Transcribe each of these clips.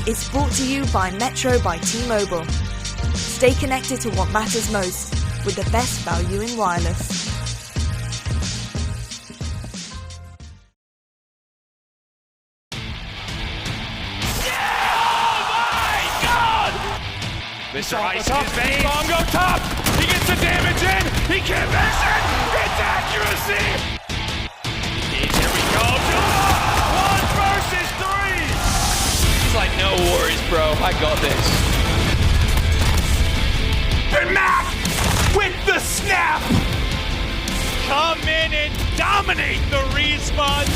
is brought to you by Metro by T-Mobile. Stay connected to what matters most with the best value in wireless. Mr. Ice in his veins. Bomb go top. He gets the damage in. He can't miss it. It's accuracy. Here we go. 1 versus 3. It's like, no worries, bro. I got this. And Mac with the snap. Come in and dominate the respawn.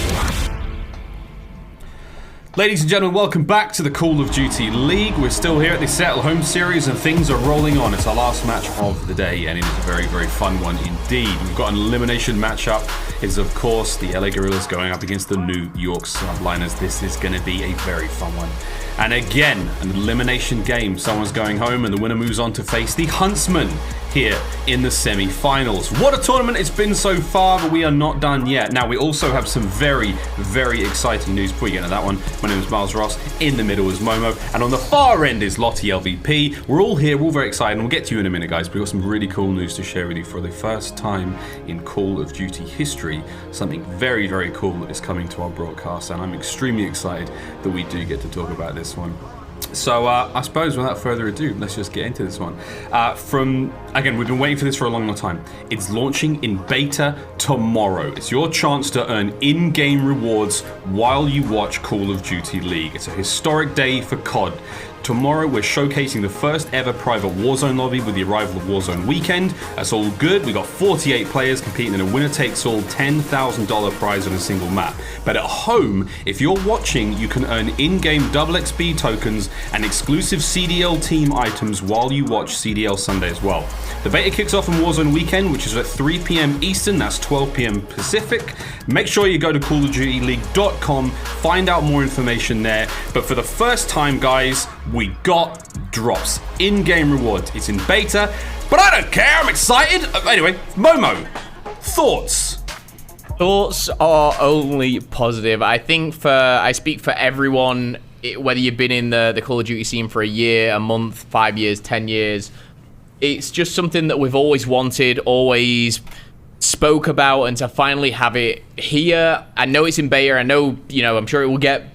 Ladies and gentlemen, welcome back to the Call of Duty League. We're still here at the Seattle home series and things are rolling on. It's our last match of the day and it is a very, very fun one indeed. We've got an elimination matchup. It's of course the LA Guerrillas going up against the New York Subliners. This is going to be a very fun one. And again, an elimination game. Someone's going home and the winner moves on to face the Huntsmen here in the semi-finals. What a tournament it's been so far, but we are not done yet. Now, we also have some very, very exciting news. Before you get into that one, my name is Miles Ross. In the middle is Momo. And on the far end is Lottie LVP. We're all here. We're all very excited. And we'll get to you in a minute, guys. We've got some really cool news to share with you for the first time in Call of Duty history. Something very, very cool is coming to our broadcast. And I'm extremely excited that we do get to talk about this one. So I suppose without further ado, let's just get into this one. Again, we've been waiting for this for a long, long time. It's launching in beta tomorrow. It's your chance to earn in-game rewards while you watch Call of Duty League. It's a historic day for COD. Tomorrow, we're showcasing the first ever private Warzone lobby with the arrival of Warzone Weekend. That's all good. We got 48 players competing in a winner-takes-all $10,000 prize on a single map. But at home, if you're watching, you can earn in-game double XP tokens and exclusive CDL team items while you watch CDL Sunday as well. The beta kicks off on Warzone Weekend, which is at 3 p.m. Eastern, that's 12 p.m. Pacific. Make sure you go to CallOfDutyLeague.com, find out more information there. But for the first time, guys, we got drops. In-game rewards. It's in beta, but I don't care. I'm excited. Anyway, Momo, thoughts? Thoughts are only positive. I think I speak for everyone, whether you've been in the Call of Duty scene for a year, a month, 5 years, 10 years. It's just something that we've always wanted, always spoke about, and to finally have it here. I know it's in beta. I know, I'm sure it will get,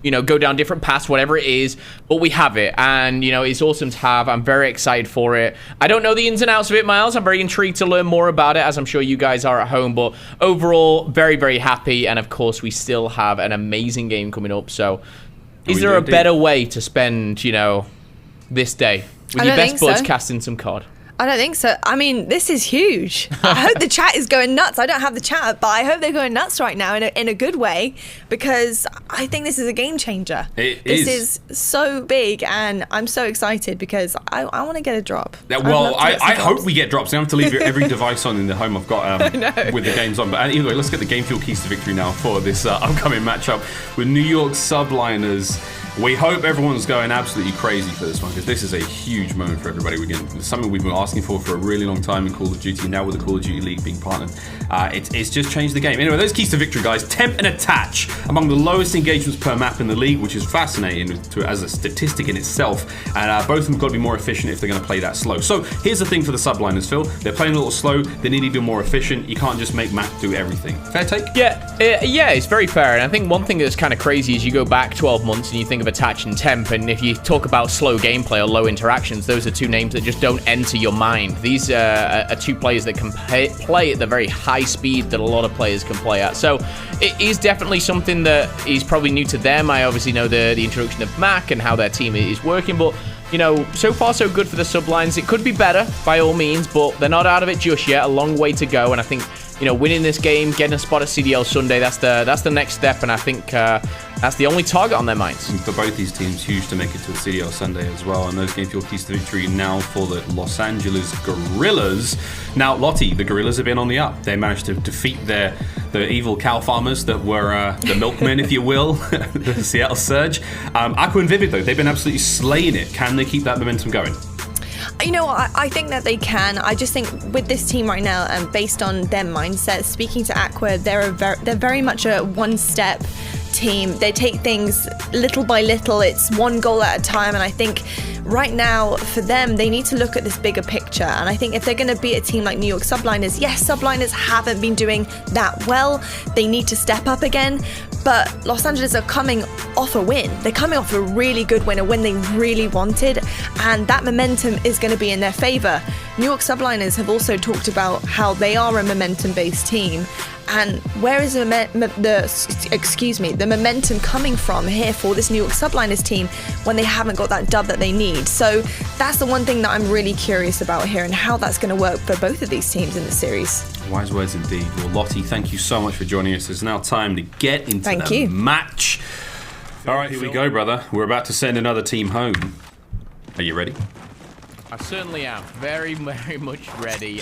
go down different paths, whatever it is, but we have it, and, it's awesome to have. I'm very excited for it. I don't know the ins and outs of it, Miles. I'm very intrigued to learn more about it, as I'm sure you guys are at home, but overall, very, very happy, and of course, we still have an amazing game coming up, so is there a better way to spend, this day with your best buds casting some COD? I don't think so. I mean, this is huge. I hope the chat is going nuts. I don't have the chat, but I hope they're going nuts right now in a good way, because I think this is a game changer. This is so big, and I'm so excited because I want to get a drop. Well, I hope we get drops. I have to leave every device on in the home I've got with the games on. But anyway, let's get the Game Fuel keys to victory now for this upcoming matchup with New York Subliners. We hope everyone's going absolutely crazy for this one, because this is a huge moment for everybody. It's something we've been asking for a really long time in Call of Duty. Now with the Call of Duty League being partnered, it's just changed the game. Anyway, those keys to victory, guys. Temp and attach, among the lowest engagements per map in the league, which is fascinating as a statistic in itself. And both of them got to be more efficient if they're going to play that slow. So here's the thing for the Subliners, Phil. They're playing a little slow. They need to be more efficient. You can't just make map do everything. Fair take? Yeah, it's very fair. And I think one thing that's kind of crazy is you go back 12 months and you think of attach and temp, and if you talk about slow gameplay or low interactions, those are two names that just don't enter your mind. These are two players that can play at the very high speed that a lot of players can play at. So it is definitely something that is probably new to them. I obviously know the introduction of Mac and how their team is working, but so far so good for the Sublines. It could be better by all means, but they're not out of it just yet. A long way to go, and I think winning this game, getting a spot at CDL Sunday, that's the next step, and I think that's the only target on their minds. For both these teams, huge to make it to the CDL Sunday as well, and those Game Fuel keys to victory now for the Los Angeles Guerrillas. Now, Lottie, the Guerrillas have been on the up. They managed to defeat the evil cow farmers that were the milkmen, if you will, the Seattle Surge. Aqua and Vivid, though, they've been absolutely slaying it. Can they keep that momentum going? I think that they can. I just think with this team right now, and based on their mindset, speaking to Aqua, they're very much a one step team. They take things little by little. It's one goal at a time. And I think right now for them, they need to look at this bigger picture. And I think if they're going to beat a team like New York Subliners, yes, Subliners haven't been doing that well. They need to step up again. But Los Angeles are coming off a win. They're coming off a really good win, a win they really wanted, and that momentum is going to be in their favor. New York Subliners have also talked about how they are a momentum-based team, and where is the momentum coming from here for this New York Subliners team when they haven't got that dub that they need? So that's the one thing that I'm really curious about here, and how that's going to work for both of these teams in the series. Wise words indeed. Well, Lottie, thank you so much for joining us. It's now time to get into the match. All right, here we go, brother. We're about to send another team home. Are you ready? I certainly am. Very, very much ready.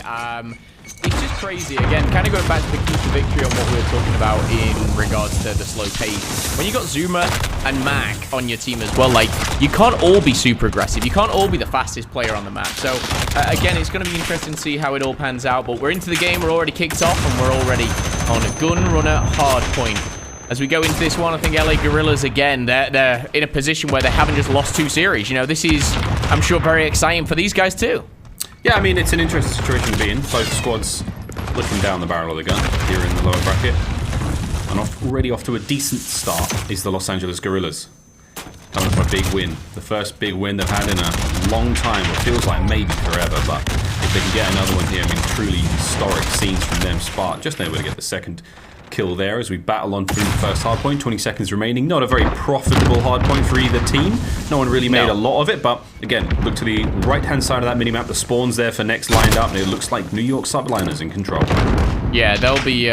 It's just crazy. Again, kind of going back to the key to victory on what we were talking about in regards to the slow pace. When you got Zuma and Mac on your team as well, like, you can't all be super aggressive. You can't all be the fastest player on the map. So, again, it's going to be interesting to see how it all pans out. But we're into the game. We're already kicked off, and we're already on a gun runner hard point. As we go into this one, I think LA Guerrillas, again, they're in a position where they haven't just lost 2 series. You know, this is, I'm sure, very exciting for these guys too. Yeah, I mean, it's an interesting situation to be in. Both squads looking down the barrel of the gun here in the lower bracket. And already off to a decent start is the Los Angeles Guerrillas. Coming up a big win. The first big win they've had in a long time. It feels like maybe forever, but if they can get another one here, I mean, truly historic scenes from them. Spark just able to get the second kill there as we battle on through the first hardpoint. 20 seconds remaining. Not a very profitable hardpoint for either team. No one really made a lot of it, but again, look to the right-hand side of that minimap. The spawns there for next lined up, and it looks like New York Subliners in control. Yeah, they'll be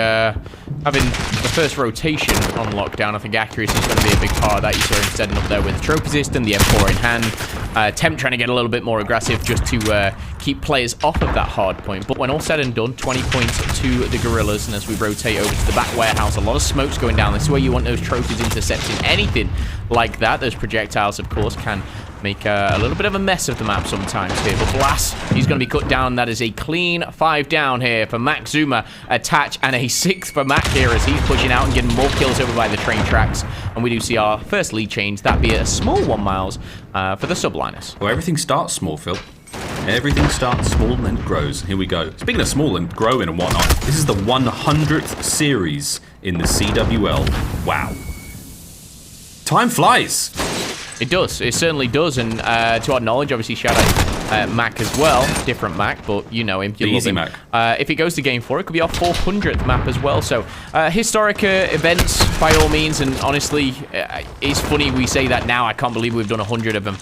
having the first rotation on lockdown. I think accuracy is going to be a big part of that. You saw him setting up there with Trophy System, the M4 in hand. Temp trying to get a little bit more aggressive just to keep players off of that hard point. But when all said and done, 20 points to the Guerrillas. And as we rotate over to the back warehouse, a lot of smokes going down. This is where you want those trophies intercepting. Anything like that, those projectiles, of course, can make a little bit of a mess of the map sometimes here. But Blast, he's going to be cut down. That is a clean 5 down here for Mac Zuma. Attach, and a 6 for Mac here as he's pushing out and getting more kills over by the train tracks. And we do see our first lead change. That be a small 1 miles for the Subliners. Well, everything starts small, Phil. Everything starts small and then it grows. Here we go. Speaking of small and growing and whatnot, this is the 100th series in the CWL. Wow. Time flies. It does. It certainly does. And to our knowledge, obviously, shout out Mac as well. Different Mac, but you know him. You love him. Mac. If it goes to Game 4, it could be our 400th map as well. So historic events by all means. And honestly, it's funny we say that now. I can't believe we've done 100 of them.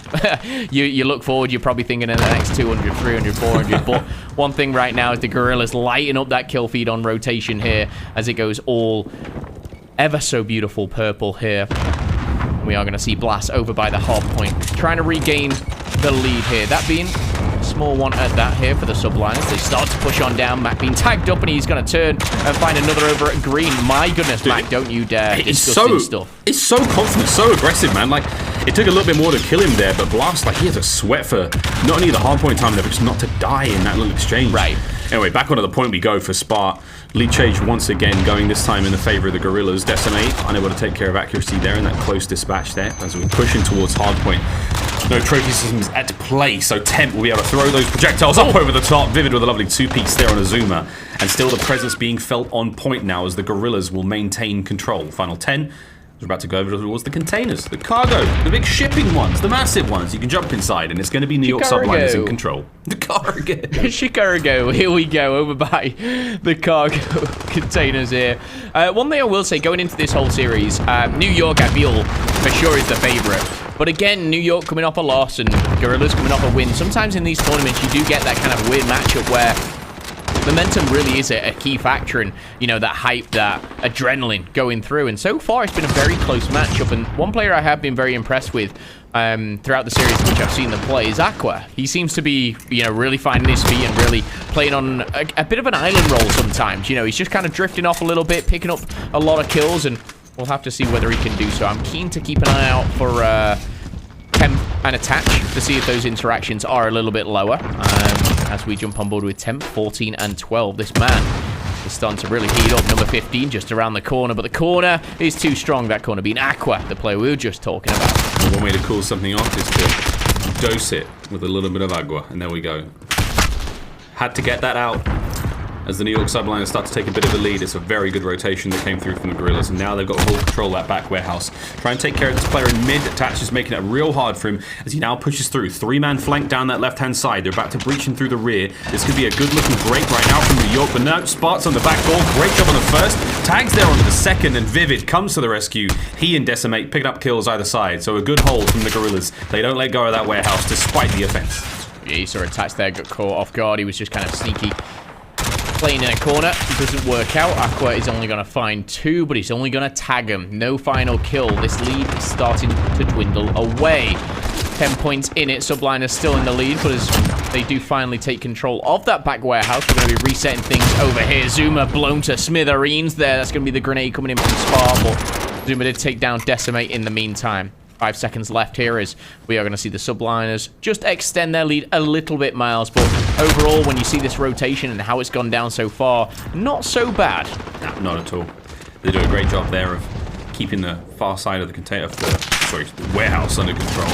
you look forward, you're probably thinking in the next 200, 300, 400. But one thing right now is the Guerrillas lighting up that kill feed on rotation here as it goes all ever so beautiful purple here. We are going to see Blast over by the hard point, trying to regain the lead here. That being a small one at that here for the Subliners. They start to push on down. Mac being tagged up, and he's going to turn and find another over at green. My goodness, dude, Mac, don't you dare. Disgusting stuff. It's so confident, so aggressive, man. Like, it took a little bit more to kill him there, but Blast, like, he had to sweat for not only the hard point time there, but just not to die in that little exchange. Right. Anyway, back onto the point we go for Spark. Lead change once again going this time in the favor of the Guerrillas. Decimate unable to take care of accuracy there in that close dispatch there as we're pushing towards hardpoint. No trophy systems at play, so Temp will be able to throw those projectiles up over the top. Vivid with a lovely 2-piece there on Azuma. And still the presence being felt on point now as the Guerrillas will maintain control. Final 10. We're about to go over towards the containers, the cargo, the big shipping ones, the massive ones. You can jump inside, and it's going to be New York Subliners in control. The cargo. Chicago, here we go, over by the cargo containers here. One thing I will say, going into this whole series, New York, I feel, for sure is the favorite. But again, New York coming off a loss and Guerrillas coming off a win. Sometimes in these tournaments, you do get that kind of weird matchup where momentum really is a key factor, and you know, that hype, that adrenaline going through. And so far, it's been a very close matchup. And one player I have been very impressed with throughout the series, which I've seen them play, is Aqua. He seems to be, you know, really finding his feet and really playing on a bit of an island role sometimes. You know, he's just kind of drifting off a little bit, picking up a lot of kills, and we'll have to see whether he can do so. I'm keen to keep an eye out for Temp and Attach to see if those interactions are a little bit lower. As we jump on board with Temp, 14 and 12. This man It's starting to really heat up. Number 15 just around the corner, but the corner is too strong. That corner being Aqua, the player we were just talking about. One way to cool something off is to dose it with a little bit of agua, and there we go. Had to get that out as the New York Subliners start to take a bit of a lead. It's a very good rotation that came through from the Guerrillas, and now they've got full control of that back warehouse. Try and take care of this player in mid. Attach is making it real hard for him as he now pushes through. 3-man flank down that left-hand side. They're about to breach in through the rear. This could be a good-looking break right now from New York, but no, Sparks on the back door. Great job on the first. Tags there onto the second, and Vivid comes to the rescue. He and Decimate picking up kills either side, so a good hold from the Guerrillas. They don't let go of that warehouse despite the offense. Yeah, he saw attached there, got caught off guard. He was just kind of sneaky. Playing in a corner, it doesn't work out. Aqua is only going to find 2, but he's only going to tag him. No final kill. This lead is starting to dwindle away. 10 points in it. Subliners still in the lead, but as they do finally take control of that back warehouse, we're going to be resetting things over here. Zuma blown to smithereens there. That's going to be the grenade coming in from Spar, but Zuma did take down Decimate in the meantime. 5 seconds left here as we are going to see the Subliners just extend their lead a little bit, Miles. But overall, when you see this rotation and how it's gone down so far, not so bad. No, not at all. They do a great job there of keeping the far side of the container, the warehouse under control.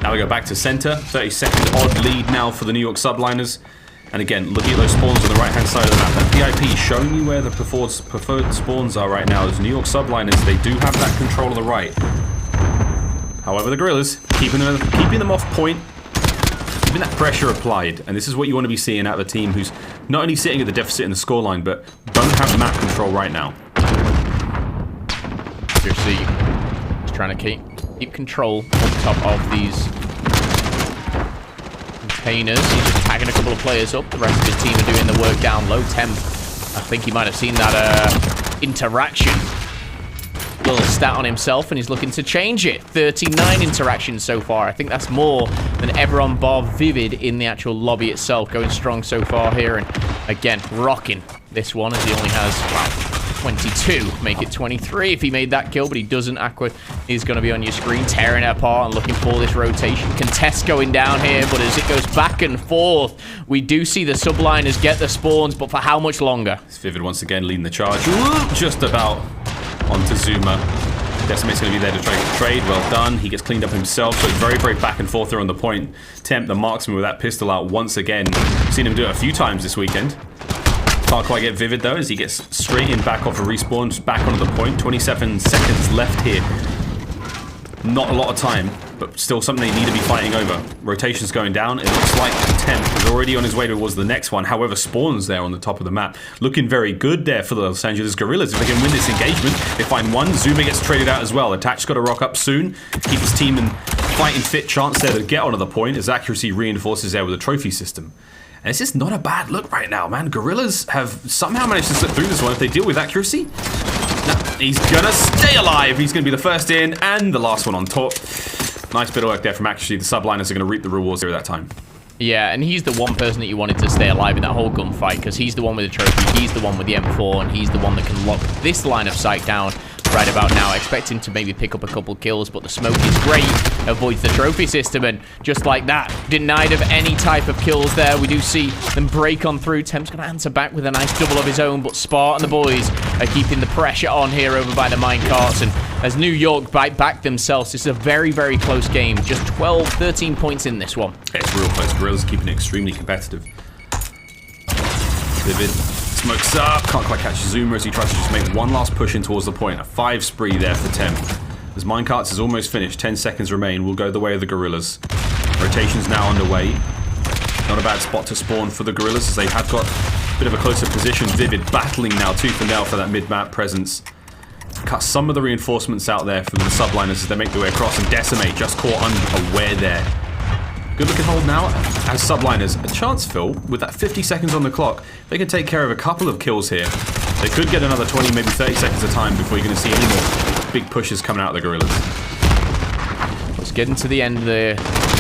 Now we go back to center. 30-second odd lead now for the New York Subliners. And again, looking at those spawns on the right-hand side of the map. That VIP showing you where the preferred spawns are right now. As New York Subliners, they do have that control on the right. However, the Guerrillas, keeping them off point, keeping that pressure applied. And this is what you want to be seeing out of a team who's not only sitting at the deficit in the scoreline, but don't have map control right now. Seriously, just trying to keep control on top of these containers. He's just tagging a couple of players up. The rest of his team are doing the work down low. Temp, I think he might have seen that interaction. Little stat on himself, and he's looking to change it. 39 interactions so far. I think that's more than ever on bar Vivid in the actual lobby itself. Going strong so far here, and again, rocking this one as he only has, wow, 22. Make it 23 if he made that kill, but he doesn't. Aqua is going to be on your screen, tearing it apart and looking for this rotation. Contest going down here, but as it goes back and forth, we do see the Subliners get the spawns, but for how much longer? It's Vivid once again leading the charge. Just about onto Zuma. Decimate's going to be there to try to trade. Well done. He gets cleaned up himself, so it's very, very back and forth there on the point. Temp, the marksman, with that pistol out once again. Seen him do it a few times this weekend. Can't quite get Vivid, though, as he gets straight in back off a respawn, just back onto the point. 27 seconds left here. Not a lot of time, but still something they need to be fighting over. Rotation's going down. It looks like Temp is already on his way towards the next one. However, Spawn's there on the top of the map. Looking very good there for the Los Angeles Guerrillas. If they can win this engagement, they find one. Zuma gets traded out as well. Attach's got to rock up soon. Keep his team in fighting fit chance there to get onto the point as accuracy reinforces there with a trophy system. And it's just not a bad look right now, man. Guerrillas have somehow managed to slip through this one if they deal with accuracy. No, he's gonna stay alive. He's gonna be the first in and the last one on top. Nice bit of work there from accuracy. The Subliners are gonna reap the rewards here at that time. Yeah, and he's the one person that you wanted to stay alive in that whole gunfight, because he's the one with the trophy, he's the one with the M4, and he's the one that can lock this line of sight down right about now. Expecting to maybe pick up a couple kills, but the smoke is great, avoids the trophy system, and just like that, denied of any type of kills there. We do see them break on through. Temp's going to answer back with a nice double of his own, but Spar and the boys are keeping the pressure on here over by the minecarts, and as New York bite back themselves, this is a very, very close game. Just 12, 13 points in this one. It's real close. Guerrillas keeping it extremely competitive. Vivid smokes up, can't quite catch Zuma as he tries to just make one last push in towards the point. A 5 spree there for Temp. As minecarts is almost finished, 10 seconds remain, will go the way of the Guerrillas. Rotation's now underway. Not a bad spot to spawn for the Guerrillas as they have got a bit of a closer position. Vivid battling now tooth and nail for that mid-map presence. Cut some of the reinforcements out there from the Subliners as they make their way across, and Decimate just caught unaware there. Good looking hold now as Subliners. A chance, Phil, with that 50 seconds on the clock. They can take care of a couple of kills here. They could get another 20, maybe 30 seconds of time before you're going to see any more big pushes coming out of the Guerrillas. It's Getting to the end of the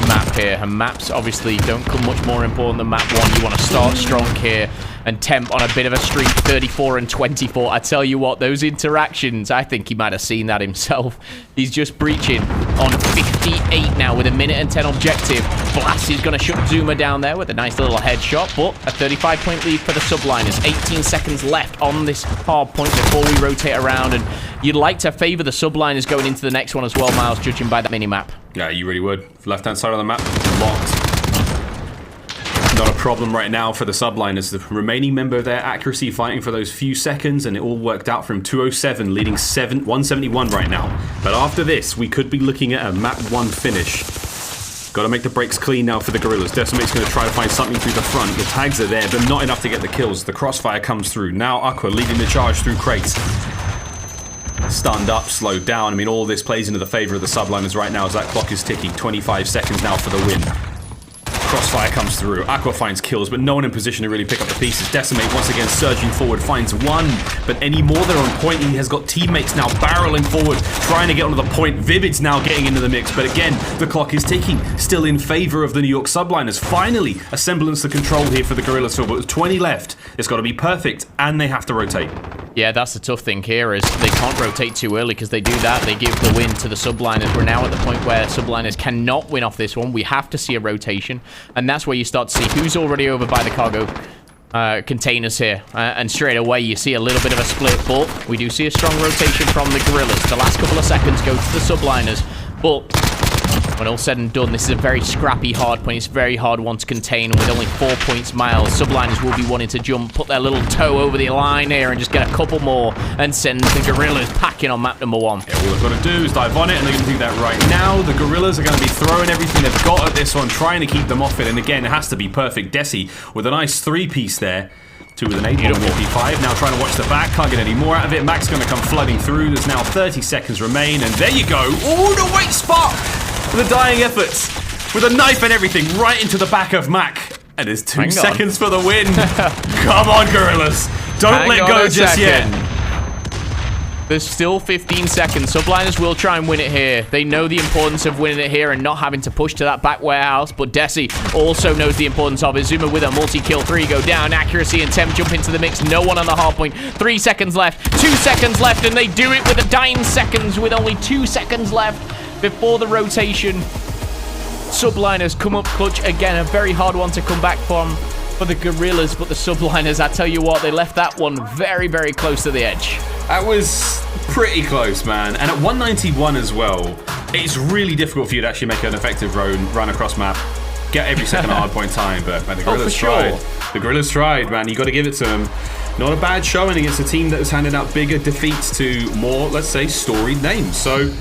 map here, and maps obviously don't come much more important than map 1. You want to start strong here, and Temp on a bit of a streak, 34 and 24. I tell you what, those interactions, I think he might have seen that himself. He's just breaching on 58 now with a minute and 10 objective. Blast is going to shut Zuma down there with a nice little headshot, but a 35-point lead for the Subliners. 18 seconds left on this hard point before we rotate around, and you'd like to favor the Subliners going into the next one as well, Miles, judging by that mini-map. Yeah, you really would. Left-hand side of the map, locked. Not a problem right now for the Subliners. The remaining member of their accuracy fighting for those few seconds, and it all worked out for him. 207, leading 171 right now. But after this, we could be looking at a map 1 finish. Got to make the breaks clean now for the Guerrillas. Decimate's going to try to find something through the front. The tags are there, but not enough to get the kills. The crossfire comes through. Now Røkkr leading the charge through crates. Stunned up, slowed down. I mean, all this plays into the favor of the Subliners right now as that clock is ticking. 25 seconds now for the win. Crossfire comes through. Røkkr finds kills, but no one in position to really pick up the pieces. Decimate once again surging forward, finds one, but any more they're on point. He has got teammates now barreling forward, trying to get onto the point. Vivid's now getting into the mix, but again, the clock is ticking, still in favor of the New York Subliners. Finally, a semblance of control here for the Guerrillas, but with 20 left, it's got to be perfect, and they have to rotate. Yeah, that's the tough thing here is they can't rotate too early, because they do that, they give the win to the Subliners. We're now at the point where Subliners cannot win off this one. We have to see a rotation, and that's where you start to see who's already over by the cargo containers here. And straight away, you see a little bit of a split, but we do see a strong rotation from the Guerrillas. The last couple of seconds go to the Subliners, but when all said and done, this is a very scrappy hard point. It's a very hard one to contain, and with only 4 points, Miles, Subliners will be wanting to jump, put their little toe over the line here and just get a couple more and send the Guerrillas packing on map number 1. Yeah, all they've got to do is dive on it, and they're going to do that right now. The Guerrillas are going to be throwing everything they've got at this one, trying to keep them off it, and again, it has to be perfect. Desi with a nice 3-piece there. 2 with an 8 bomb, 55. Now trying to watch the back, can't get any more out of it. Mac's going to come flooding through. There's now 30 seconds remain, and there you go. Oh, the white spot! The dying efforts with a knife and everything right into the back of Mac. And there's 2 seconds for the win. Come on, Guerrillas. Don't let go just yet. There's still 15 seconds. Subliners will try and win it here. They know the importance of winning it here and not having to push to that back warehouse. But Desi also knows the importance of it. Zuma with a multi-kill. 3 go down. Accuracy and Temp jump into the mix. No one on the hard point. 3 seconds left. 2 seconds left. And they do it with a dying seconds with only 2 seconds left before the rotation. Subliners come up clutch again. A very hard one to come back from for the Guerrillas. But the Subliners, I tell you what, they left that one very, very close to the edge. That was pretty close, man. And at 191 as well, it's really difficult for you to actually make an effective run across map. Get every second hard point time, but man, the Guerrillas tried. The Guerrillas tried, man. You got to give it to them. Not a bad showing against a team that was handing out bigger defeats to more, let's say, storied names. So,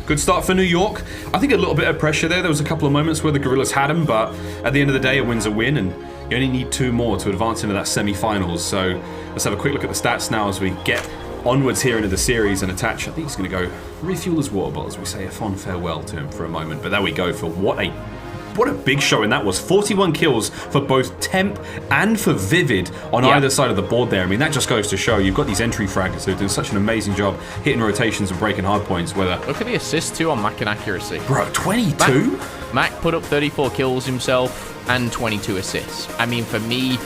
good start for New York. I think a little bit of pressure there. There was a couple of moments where the Guerrillas had them, but at the end of the day, a win's a win, and you only need 2 more to advance into that semi-finals. So let's have a quick look at the stats now as we get onwards here into the series and attach. I think he's going to go refuel his water bottles. We say a fond farewell to him for a moment. But there we go. For what a big showing that was. 41 kills for both Temp and for Vivid on either side of the board there. I mean, that just goes to show you've got these entry fraggers who are doing such an amazing job hitting rotations and breaking hard points. Look at the assists too on Mac and accuracy. Bro, 22? Mac put up 34 kills himself and 22 assists. I mean, for me,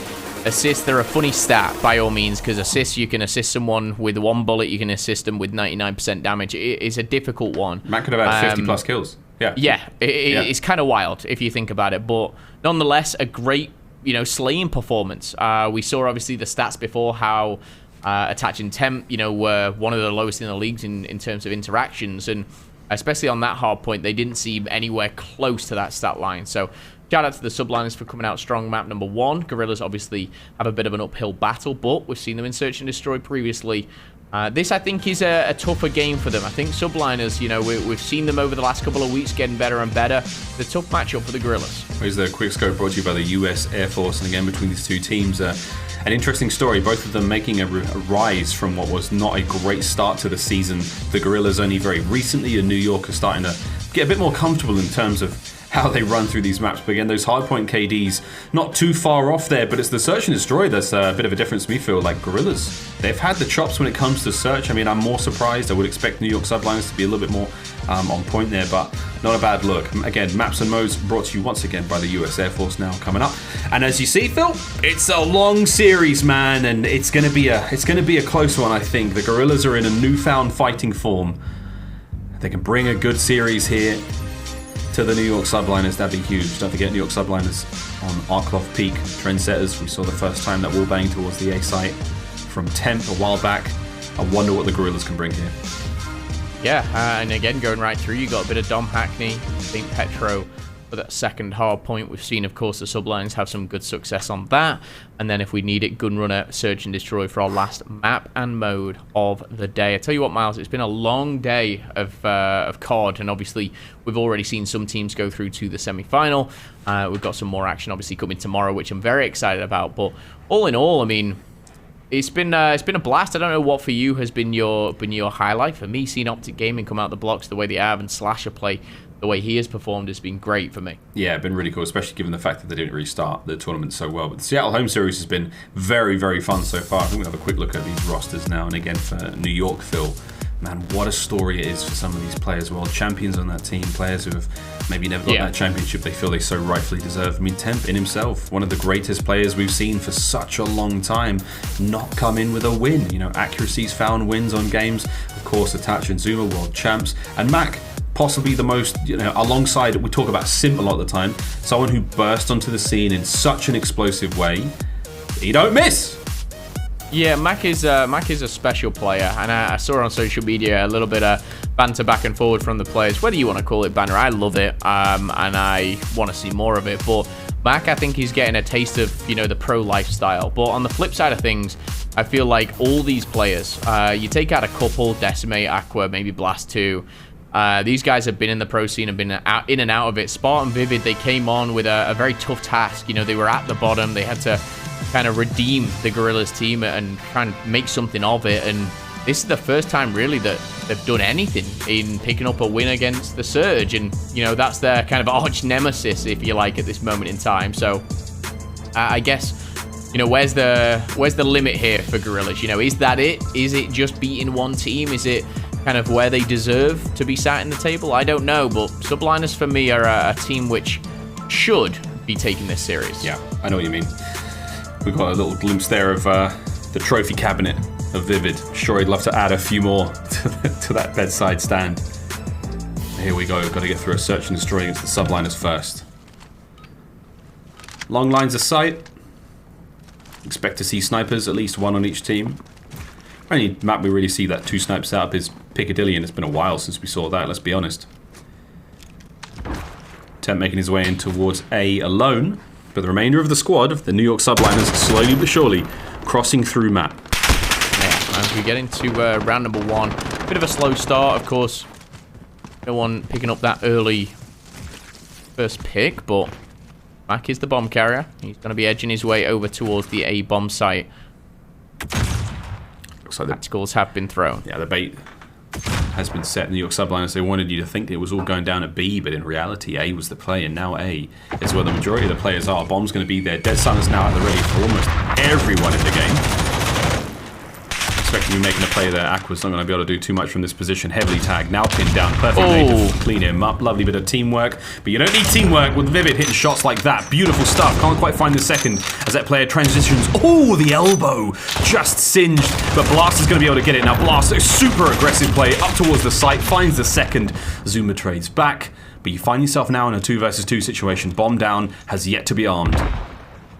assists, they're a funny stat by all means, because assists, you can assist someone with 1 bullet, you can assist them with 99% damage. It is a difficult one. Mac could have had 50 plus kills. It's kind of wild if you think about it, but nonetheless, a great, slaying performance. We saw obviously the stats before, how Attach and Temp, were one of the lowest in the leagues in terms of interactions, and especially on that hard point, they didn't seem anywhere close to that stat line. So shout out to the Subliners for coming out strong. Map number 1. Guerrillas obviously have a bit of an uphill battle, but we've seen them in Search and Destroy previously. This, I think, is a tougher game for them. I think Subliners, we've seen them over the last couple of weeks getting better and better. It's a tough matchup for the Guerrillas. Here's the quick scope brought to you by the US Air Force. And again, between these 2 teams, an interesting story. Both of them making a rise from what was not a great start to the season. The Guerrillas only very recently, in New York, are starting to get a bit more comfortable in terms of how they run through these maps. But again, those hardpoint KDs, not too far off there, but it's the search and destroy that's a bit of a difference to me, feel like Guerrillas. They've had the chops when it comes to search. I mean, I'm more surprised. I would expect New York Subliners to be a little bit more on point there, but not a bad look. Again, maps and modes brought to you once again by the US Air Force now coming up. And as you see, Phil, it's a long series, man, and it's gonna be a close one, I think. The Guerrillas are in a newfound fighting form. They can bring a good series here to the New York Subliners. That'd be huge. Don't forget New York Subliners on Arcloth Peak, trendsetters. We saw the first time that wallbang towards the A site from Temp a while back. I wonder what the Guerrillas can bring here. Yeah, and again, going right through, you got a bit of Dom Hackney, St. Petro for that second hard point. We've seen, of course, the Sublines have some good success on that. And then if we need it, Gunrunner, Search and Destroy for our last map and mode of the day. I tell you what, Miles, it's been a long day of COD, and obviously we've already seen some teams go through to the semi-final. We've got some more action, obviously, coming tomorrow, which I'm very excited about. But all in all, I mean, it's been a blast. I don't know what for you has been your highlight. For me, seeing OpTic Gaming come out the blocks the way they have and Slasher play the way he has performed has been great for me. Yeah, been really cool, especially given the fact that they didn't really start the tournament so well. But the Seattle home series has been very, very fun so far. I think we'll have a quick look at these rosters now. And again, for New York, Phil, man, what a story it is for some of these players. World champions on that team, players who have maybe never got that championship they feel they so rightfully deserve. I mean, Temp in himself, one of the greatest players we've seen for such a long time, not come in with a win. You know, accuracies found, wins on games. Of course, Attach and Zuma, world champs. And Mac, possibly the most, you know, alongside, we talk about Simp a lot of the time, someone who burst onto the scene in such an explosive way, he don't miss. Yeah, Mac is a special player, and I saw on social media a little bit of banter back and forward from the players, whether you want to call it banter. I love it, and I want to see more of it. But Mac, I think he's getting a taste of, you know, the pro lifestyle. But on the flip side of things, I feel like all these players, you take out a couple, Decimate, Aqua, maybe Blast 2. These guys have been in the pro scene and been in and out of it. Spartan Vivid, they came on with a very tough task. You know, they were at the bottom. They had to kind of redeem the Guerrillas team and try and make something of it. And this is the first time, really, that they've done anything in picking up a win against the Surge. And, you know, that's their kind of arch nemesis, if you like, at this moment in time. So, I guess, you know, where's the limit here for Guerrillas? You know, is that it? Is it just beating one team? Is it kind of where they deserve to be sat in the table? I don't know, but Subliners for me are a team which should be taking this series. Yeah, I know what you mean. We've got a little glimpse there of the trophy cabinet of Vivid. Sure, he'd love to add a few more to that bedside stand. Here we go, got to get through a search and destroy against the Subliners first. Long lines of sight. Expect to see snipers, at least one on each team. Only map we really see that two snipes out of is Piccadilly, and it's been a while since we saw that, let's be honest. Temp making his way in towards A alone, but the remainder of the squad, the New York Subliners, slowly but surely crossing through map. Yeah, as we get into round number one, bit of a slow start, of course. No one picking up that early first pick, but Mac is the bomb carrier. He's going to be edging his way over towards the A bomb site. Looks like the tacticals have been thrown. Yeah, the bait has been set. New York Subliners, they wanted you to think it was all going down at B, but in reality, A was the play, and now A is where the majority of the players are. Bomb's going to be there. Dead Sun is now at the ready for almost everyone in the game. Expecting you making a play there. Aqua's not going to be able to do too much from this position. Heavily tagged, now pinned down. Perfect way to clean him up. Lovely bit of teamwork. But you don't need teamwork with Vivid hitting shots like that. Beautiful stuff. Can't quite find the second as that player transitions. Oh, the elbow. Just singed. But Blast is going to be able to get it. Now Blast, a super aggressive play up towards the site. Finds the second. Zuma trades back. But you find yourself now in a 2 versus 2 situation. Bomb down, has yet to be armed.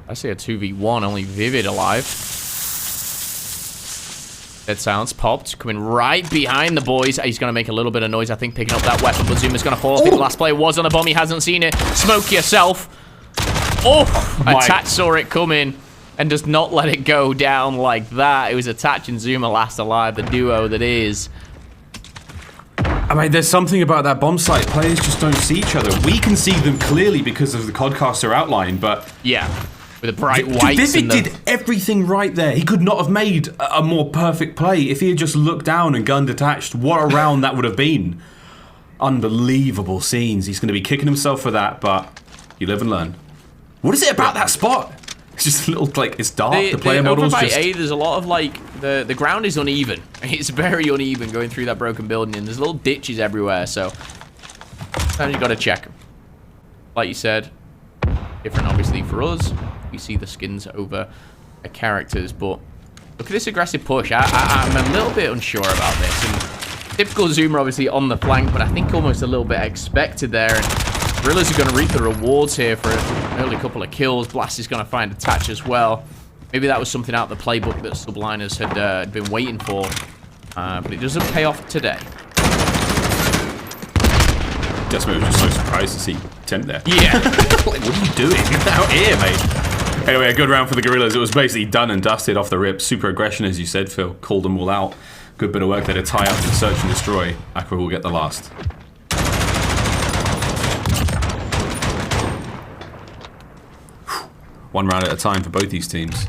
I see a 2v1, only Vivid alive. Dead Silence popped, coming right behind the boys. He's going to make a little bit of noise, I think, picking up that weapon, but Zuma's going to fall. I think the last player was on a bomb. He hasn't seen it. Smoke yourself. Oh, Attach saw it coming and does not let it go down like that. It was Attach and Zuma last alive, the duo that is. I mean, there's something about that bomb site. Players just don't see each other. We can see them clearly because of the Codcaster outline, but... Yeah. With the bright whites. Vivid did everything right there. He could not have made a more perfect play if he had just looked down and gunned Attached. What a round that would have been. Unbelievable scenes. He's going to be kicking himself for that, but you live and learn. What is it about that spot? It's just a little, like, it's dark. The player model's over by just... A, there's a lot of, like, the ground is uneven. It's very uneven going through that broken building, and there's little ditches everywhere, so sometimes you got to check. Like you said, different obviously for us. We see the skins over the characters, but look at this aggressive push. I'm a little bit unsure about this. And typical Zoomer obviously on the flank, but I think almost a little bit expected there. And Guerrillas are going to reap the rewards here for an early couple of kills. Blast is going to find Attach as well. Maybe that was something out of the playbook that Subliners had been waiting for, but it doesn't pay off today. Desmond was just so surprised to see Temp there. Yeah. Like, what are you doing out here, mate? Anyway, a good round for the Guerrillas. It was basically done and dusted off the rip. Super aggression, as you said, Phil. Called them all out. Good bit of work there to tie up and search and destroy. Aqua will get the last. One round at a time for both these teams.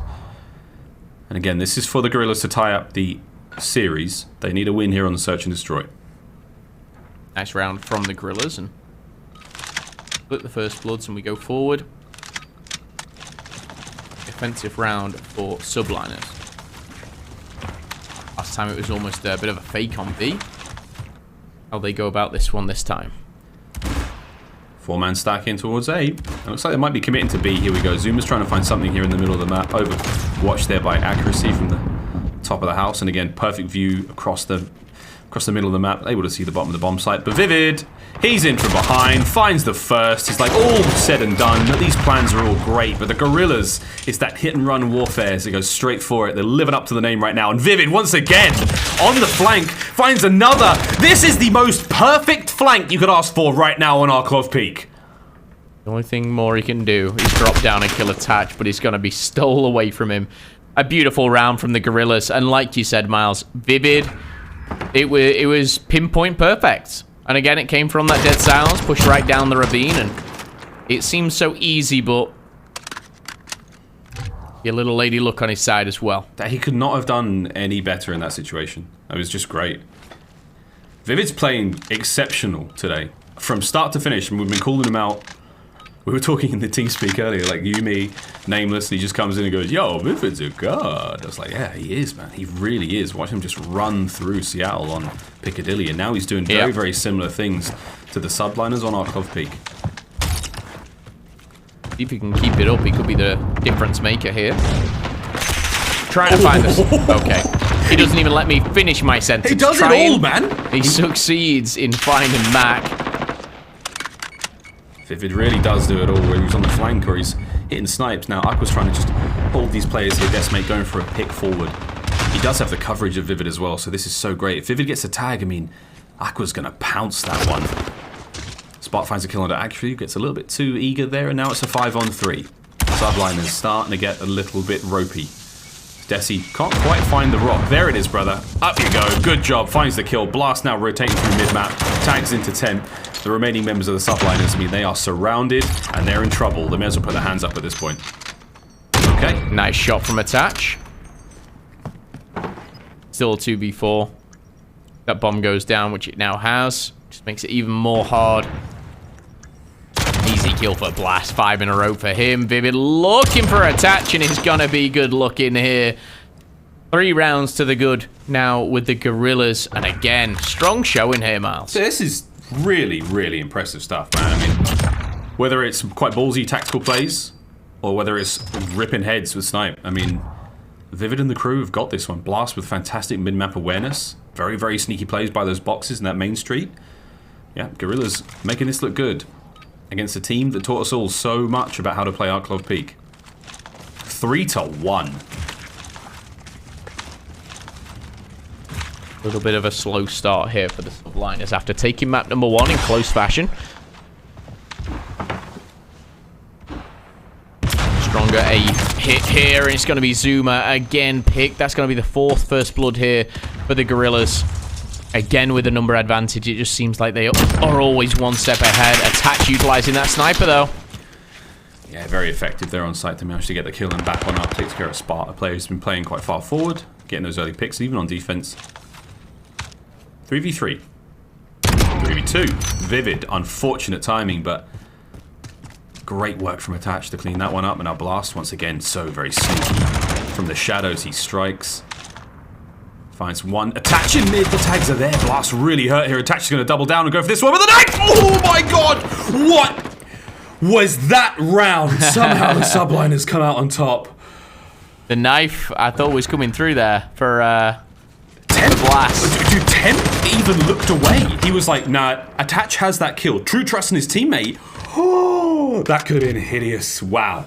And again, this is for the Guerrillas to tie up the series. They need a win here on the search and destroy. Nice round from the Guerrillas, and split the first bloods, and we go forward. Defensive round for Subliners. Last time it was almost a bit of a fake on B. How they go about this one this time? Four-man stack in towards A. It looks like they might be committing to B. Here we go. Zoomer's trying to find something here in the middle of the map. Overwatched there by accuracy from the top of the house. And again, perfect view across the middle of the map. Able to see the bottom of the bomb site. But Vivid, he's in from behind. Finds the first. He's like, all said and done. These plans are all great. But the Guerrillas, it's that hit-and-run warfare as it goes straight for it. They're living up to the name right now. And Vivid, once again, on the flank, finds another. This is the most perfect flank you could ask for right now on Arklov Peak. The only thing more he can do is drop down and kill Attach, but he's going to be stole away from him. A beautiful round from the Guerrillas, and like you said, Miles, Vivid, it was pinpoint perfect. And again, it came from that dead silence, pushed right down the ravine, and it seems so easy, but your little lady look on his side as well. He could not have done any better in that situation. It was just great. Vivid's playing exceptional today. From start to finish, and we've been calling him out. We were talking in the TeamSpeak earlier, like Yumi, Nameless, and he just comes in and goes, yo, Vivid's a god. I was like, yeah, he is, man. He really is. Watch him just run through Seattle on Piccadilly, and now he's doing very, very similar things to the Subliners on Arklov Peak. See if he can keep it up. He could be the difference maker here. Trying to find this. Okay. He doesn't even let me finish my sentence. He does it all, man. He succeeds in finding Mac. Vivid really does do it all, where he's on the flank or he's hitting snipes. Now, Aqua's trying to just hold these players here. Decimate going for a pick forward. He does have the coverage of Vivid as well, so this is so great. If Vivid gets a tag, I mean, Aqua's going to pounce that one. Spot finds a kill under Actually, gets a little bit too eager there, and now it's a 5-on-3. Subliners starting to get a little bit ropey. Desi can't quite find the rock. There it is, brother. Up you go. Good job. Finds the kill. Blast now rotating through mid-map. Tags into 10. The remaining members of the Subliners, I mean, they are surrounded and they're in trouble. They may as well put their hands up at this point. Okay. Nice shot from Attach. Still a 2v4. That bomb goes down, which it now has. Just makes it even more hard. Easy kill for Blast. 5 in a row for him. Vivid looking for Attach, and it's gonna be good looking here. 3 rounds to the good now with the Guerrillas. And again, strong showing here, Miles. So this is really, really impressive stuff, man. I mean, whether it's quite ballsy tactical plays or whether it's ripping heads with snipe. I mean, Vivid and the crew have got this one. Blast with fantastic mid-map awareness. Very, very sneaky plays by those boxes in that main street. Yeah, Guerrillas making this look good against a team that taught us all so much about how to play Arklov Peak. 3-1. A little bit of a slow start here for the Subliners after taking map number 1 in close fashion. Stronger a hit here, and it's going to be Zuma again picked. That's going to be the 4th first blood here for the Guerrillas. Again with a number advantage, it just seems like they are always one step ahead. Attach utilizing that sniper though. Yeah, very effective there on site to manage to get the kill and back one up. Takes care of Sparta. A player who's been playing quite far forward, getting those early picks, even on defense. 3v3. 3v3. 3v2. Vivid, unfortunate timing, but great work from Attach to clean that one up. And now Blast, once again, so very sneaky. From the shadows, he strikes. Finds one. Attach in mid. The tags are there. Blast really hurt here. Attach is going to double down and go for this one with a knife. Oh my god! What was that round? Somehow the Subliners come out on top. The knife, I thought, was coming through there for Blast. Dude, Temp even looked away. He was like, nah, Attach has that kill. True trust in his teammate. Oh, that could have been hideous. Wow.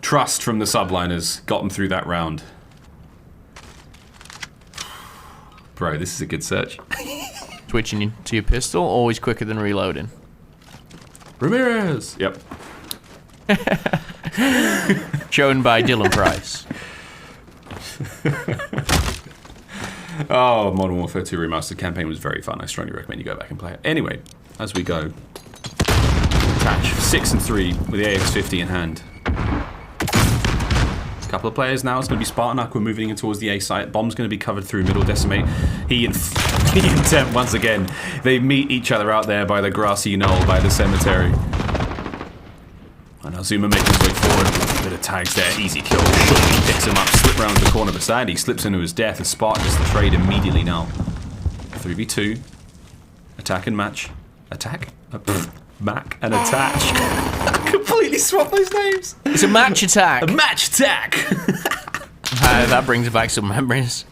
Trust from the Subliners got them through that round. Bro, this is a good search. Switching to your pistol, always quicker than reloading. Ramirez. Yep. Shown by Dylan Price. Oh, Modern Warfare 2 Remastered campaign was very fun. I strongly recommend you go back and play it. Anyway, as we go, Attach 6-3 with the AX50 in hand. Couple of players now. It's going to be Spartan Aqua moving in towards the A site. Bomb's going to be covered through middle Decimate. He and Temp once again. They meet each other out there by the grassy knoll by the cemetery. And now Zuma making his way forward. A bit of tags there. Easy kill. Shortly picks him up. Slip round the corner beside. He slips into his death. And Spartan gets the trade immediately now. 3v2. Attack and match. Attack? Mac and Attach. Completely swap those names. It's a match attack. A match attack. That brings back some memories.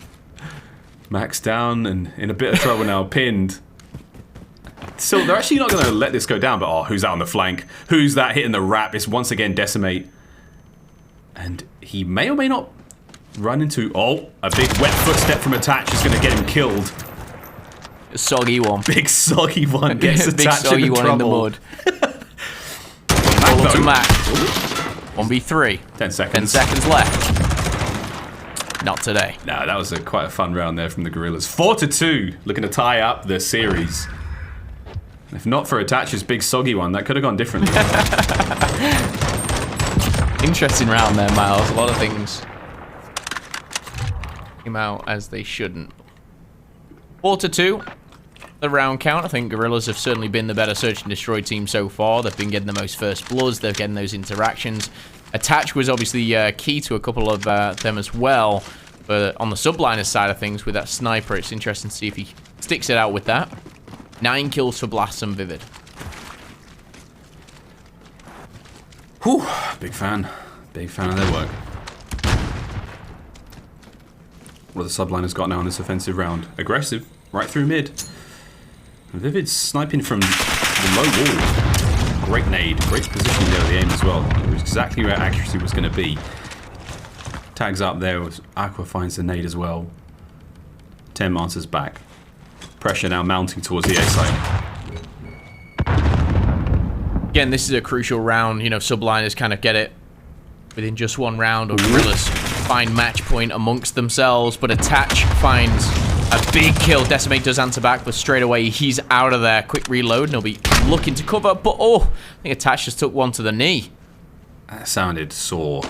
Max down and in a bit of trouble now, pinned. So they're actually not going to let this go down, but oh, who's that on the flank? Who's that hitting the wrap? It's once again Decimate. And he may or may not run into... Oh, a big wet footstep from Attach is going to get him killed. A soggy one. Big soggy one gets Attach soggy in one trouble. in the mud. Ball to Mac. 1v3. 10 seconds. 10 seconds left. Not today. No, that was quite a fun round there from the Guerrillas. 4-2, looking to tie up the series. If not for Attach's big soggy one, that could have gone differently. Interesting round there, Miles. A lot of things came out as they shouldn't. 4-2. The round count. I think Guerrillas have certainly been the better search and destroy team so far. They've been getting the most first bloods. They're getting those interactions. Attach was obviously key to a couple of them as well. But on the Subliners side of things, with that sniper, it's interesting to see if he sticks it out with that. 9 kills for Blast and Vivid. Whew, big fan. Big fan of their work. What have the Subliners got now in this offensive round? Aggressive, right through mid. Vivid sniping from the low wall. Great nade, great position there at the aim as well. It was exactly where accuracy was going to be. Tags up there, Aqua finds the nade as well. 10 answers back. Pressure now mounting towards the A side. Again, this is a crucial round. You know, Subliners kind of get it within just one round, or Guerrillas find match point amongst themselves, but Attach finds a big kill. Decimate does answer back, but straight away he's out of there. Quick reload, and he'll be looking to cover, but oh, I think Attach just took one to the knee. That sounded sore.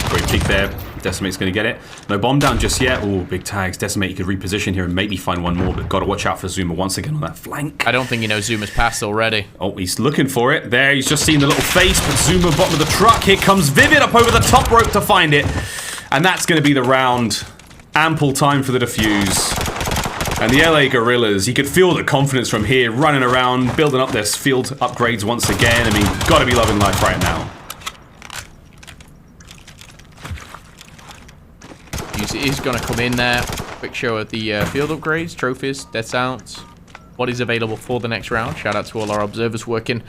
Great peek there. Decimate's going to get it. No bomb down just yet. Oh, big tags. Decimate, you could reposition here and maybe find one more, but got to watch out for Zuma once again on that flank. I don't think you know Zuma's passed already. Oh, he's looking for it. There, he's just seen the little face, but Zuma bottom of the truck. Here comes Vivid up over the top rope to find it. And that's going to be the round. Ample time for the defuse. And the LA Guerrillas, you could feel the confidence from here, running around, building up their field upgrades once again. I mean, got to be loving life right now. He's going to come in there. Quick show of the field upgrades, trophies, deaths out, what is available for the next round. Shout out to all our observers working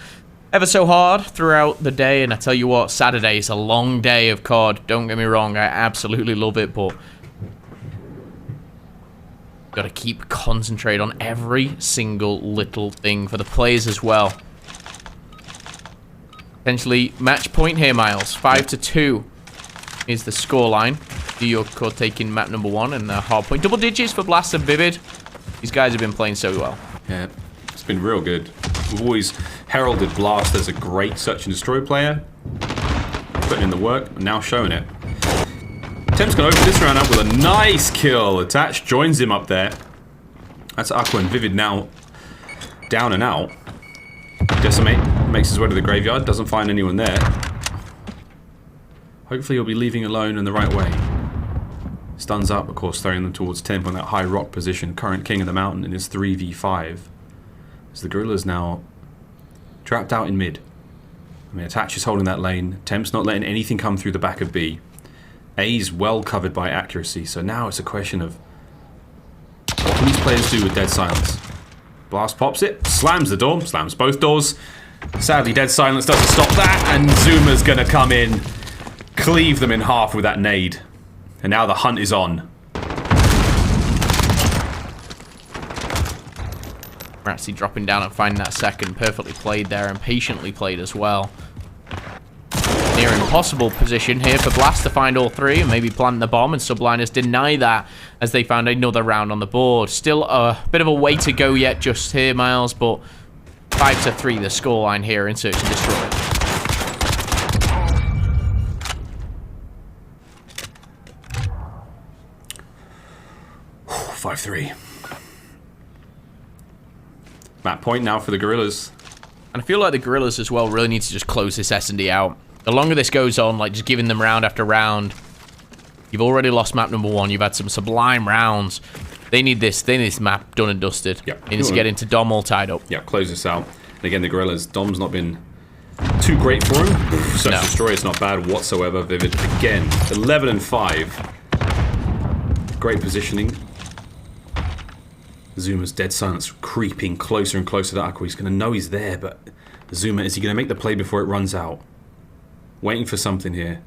ever so hard throughout the day. And I tell you what, Saturday is a long day of COD. Don't get me wrong, I absolutely love it, but got to keep concentrate on every single little thing for the players as well. Potentially match point here, Miles. 5-2 is the scoreline. New York Core taking map number 1 and hard point. Double digits for Blast and Vivid. These guys have been playing so well. Yeah, it's been real good. We've always heralded Blast as a great search and destroy player. Putting in the work, and now showing it. Temp's going to open this round up with a nice kill. Attach joins him up there. That's Aqua and Vivid now down and out. Decimate makes his way to the graveyard, doesn't find anyone there. Hopefully he'll be leaving alone in the right way. Stuns up, of course, throwing them towards Temp on that high rock position. Current king of the mountain in his 3v5. As the Guerrillas now trapped out in mid. I mean, Attach is holding that lane. Temp's not letting anything come through the back of B. A's well covered by accuracy, so now it's a question of what can these players do with Dead Silence? Blast pops it, slams the door, slams both doors. Sadly, Dead Silence doesn't stop that, and Zuma's gonna come in, cleave them in half with that nade. And now the hunt is on. Ratsy dropping down and finding that second. Perfectly played there and patiently played as well. Near impossible position here for Blast to find all three and maybe plant the bomb, and Subliners deny that as they found another round on the board. Still a bit of a way to go yet just here, Miles, but 5-3 the scoreline here in Search and Destroy. Whew, 5-3. Map point now for the Guerrillas. And I feel like the Guerrillas as well really need to just close this S&D out. The longer this goes on, like just giving them round after round, you've already lost map number 1. You've had some sublime rounds. They need this map done and dusted. Yep. They need to get into Dom all tied up. Yeah, close this out. And again, the Guerrillas, Dom's not been too great for him. Search No. Destroy is not bad whatsoever. Vivid again, 11-5. Great positioning. Zuma's Dead Silence creeping closer and closer to Aqua. He's going to know he's there, but Zuma, is he going to make the play before it runs out? Waiting for something here.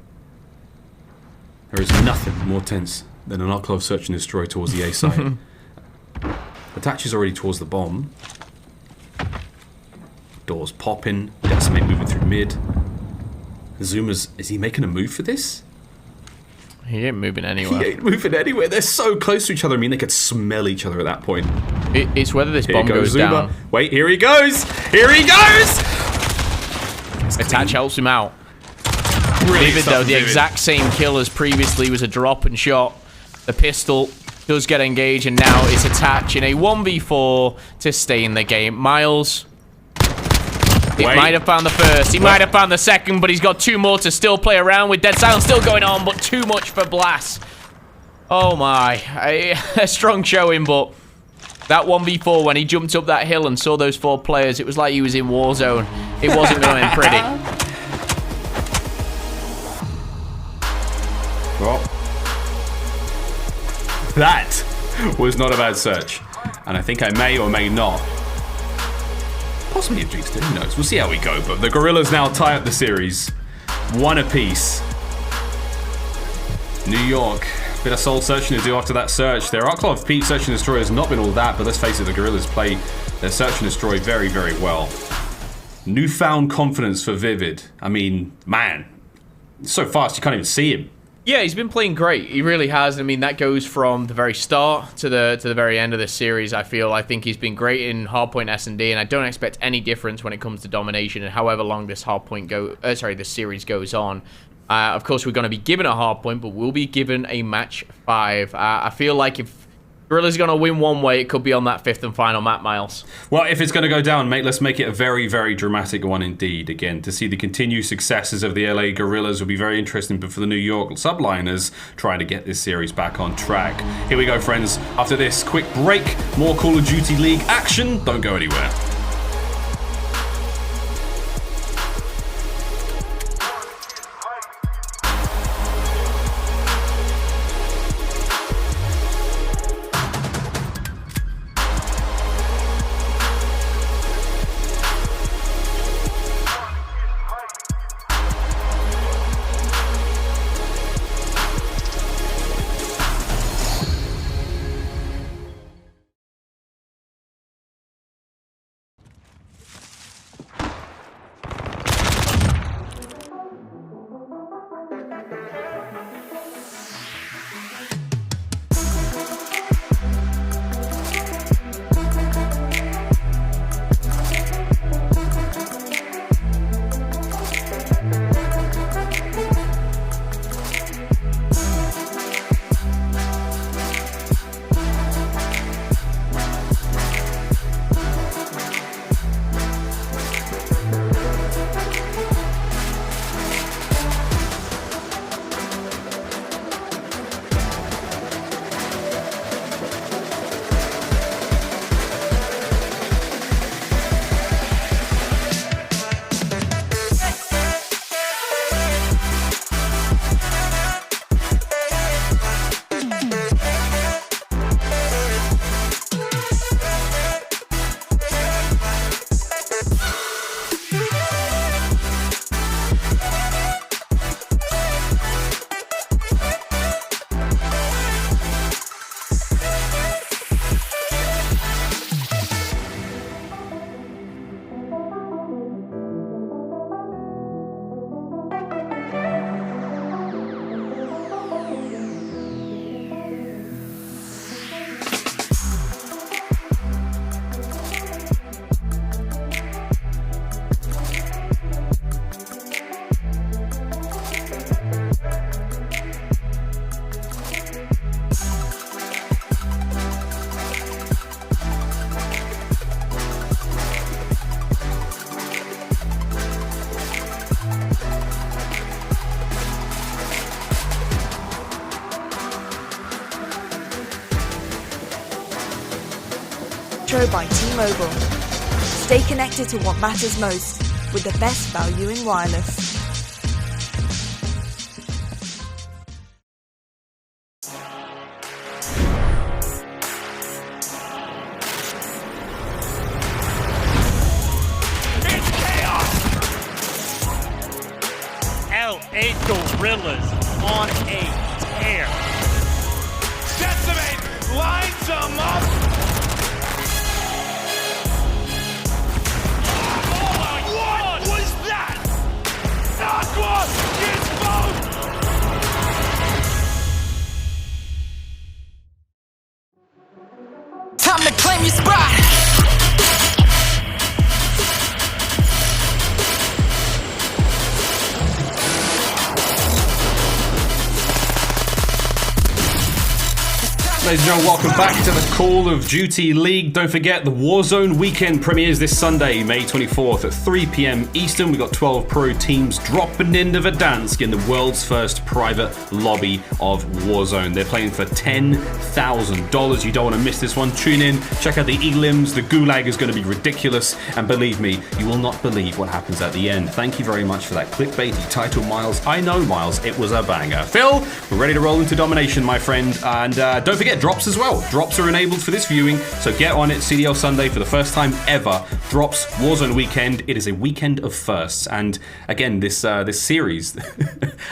There is nothing more tense than an Oklov Search and Destroy towards the A side. Attach is already towards the bomb. Doors popping. Decimate moving through mid. Zuma's, is he making a move for this? He ain't moving anywhere. He ain't moving anywhere. They're so close to each other. I mean, they could smell each other at that point. It's whether this bomb Here goes Zuma. down. Wait, here he goes! Here he goes! Attach helps him out. Really Vivid though, the exact same kill as previously was a drop and shot. The pistol does get engaged, and now it's Attach in a 1v4 to stay in the game. Miles, he might have found the first, he might have found the second, but he's got 2 more to still play around with. Dead Silence still going on, but too much for Blast. Oh my, a strong showing, but that 1v4 when he jumped up that hill and saw those 4 players, it was like he was in Warzone. It wasn't going pretty. Well, that was not a bad search. And I think I may or may not possibly have jinxed it, who knows? We'll see how we go. But the Guerrillas now tie up the series. 1 apiece. New York. Bit of soul searching to do after that search. Their Oklov Pete Search and Destroy has not been all that, but let's face it, the Guerrillas play their Search and Destroy very, very well. Newfound confidence for Vivid. I mean, man, so fast you can't even see him. Yeah, he's been playing great. He really has. I mean, that goes from the very start to the very end of this series. I think he's been great in hardpoint S&D, and I don't expect any difference when it comes to domination and however long this this series goes on. Of course, we're going to be given a hardpoint, but we'll be given a match 5. I feel like if Guerrilla's going to win one way, it could be on that 5th and final map, Miles. Well, if it's going to go down, mate, let's make it a very, very dramatic one indeed. Again, to see the continued successes of the LA Guerrillas will be very interesting, but for the New York Subliners, trying to get this series back on track. Here we go, friends. After this quick break, more Call of Duty League action. Don't go anywhere. Røkkr by T-Mobile. Stay connected to what matters most with the best value in wireless. LA Guerrillas on a tear. Decimate lines them up. Oh my God! What was that? Aqua gets both. Time to claim your spot. Ladies and gentlemen, welcome back to the Call of Duty League. Don't forget, the Warzone weekend premieres this Sunday, May 24th at 3 p.m. Eastern. We've got 12 pro teams dropping into Verdansk in the world's first private lobby of Warzone. They're playing for $10,000. You don't want to miss this one. Tune in, check out the elims. The gulag is going to be ridiculous. And believe me, you will not believe what happens at the end. Thank you very much for that clickbaity title, Miles. I know, Miles, it was a banger. Phil, we're ready to roll into domination, my friend. And don't forget, drops as well. Drops are enabled for this viewing, so get on it. CDL Sunday for the first time ever. Drops Warzone weekend. It is a weekend of firsts. And again, this series,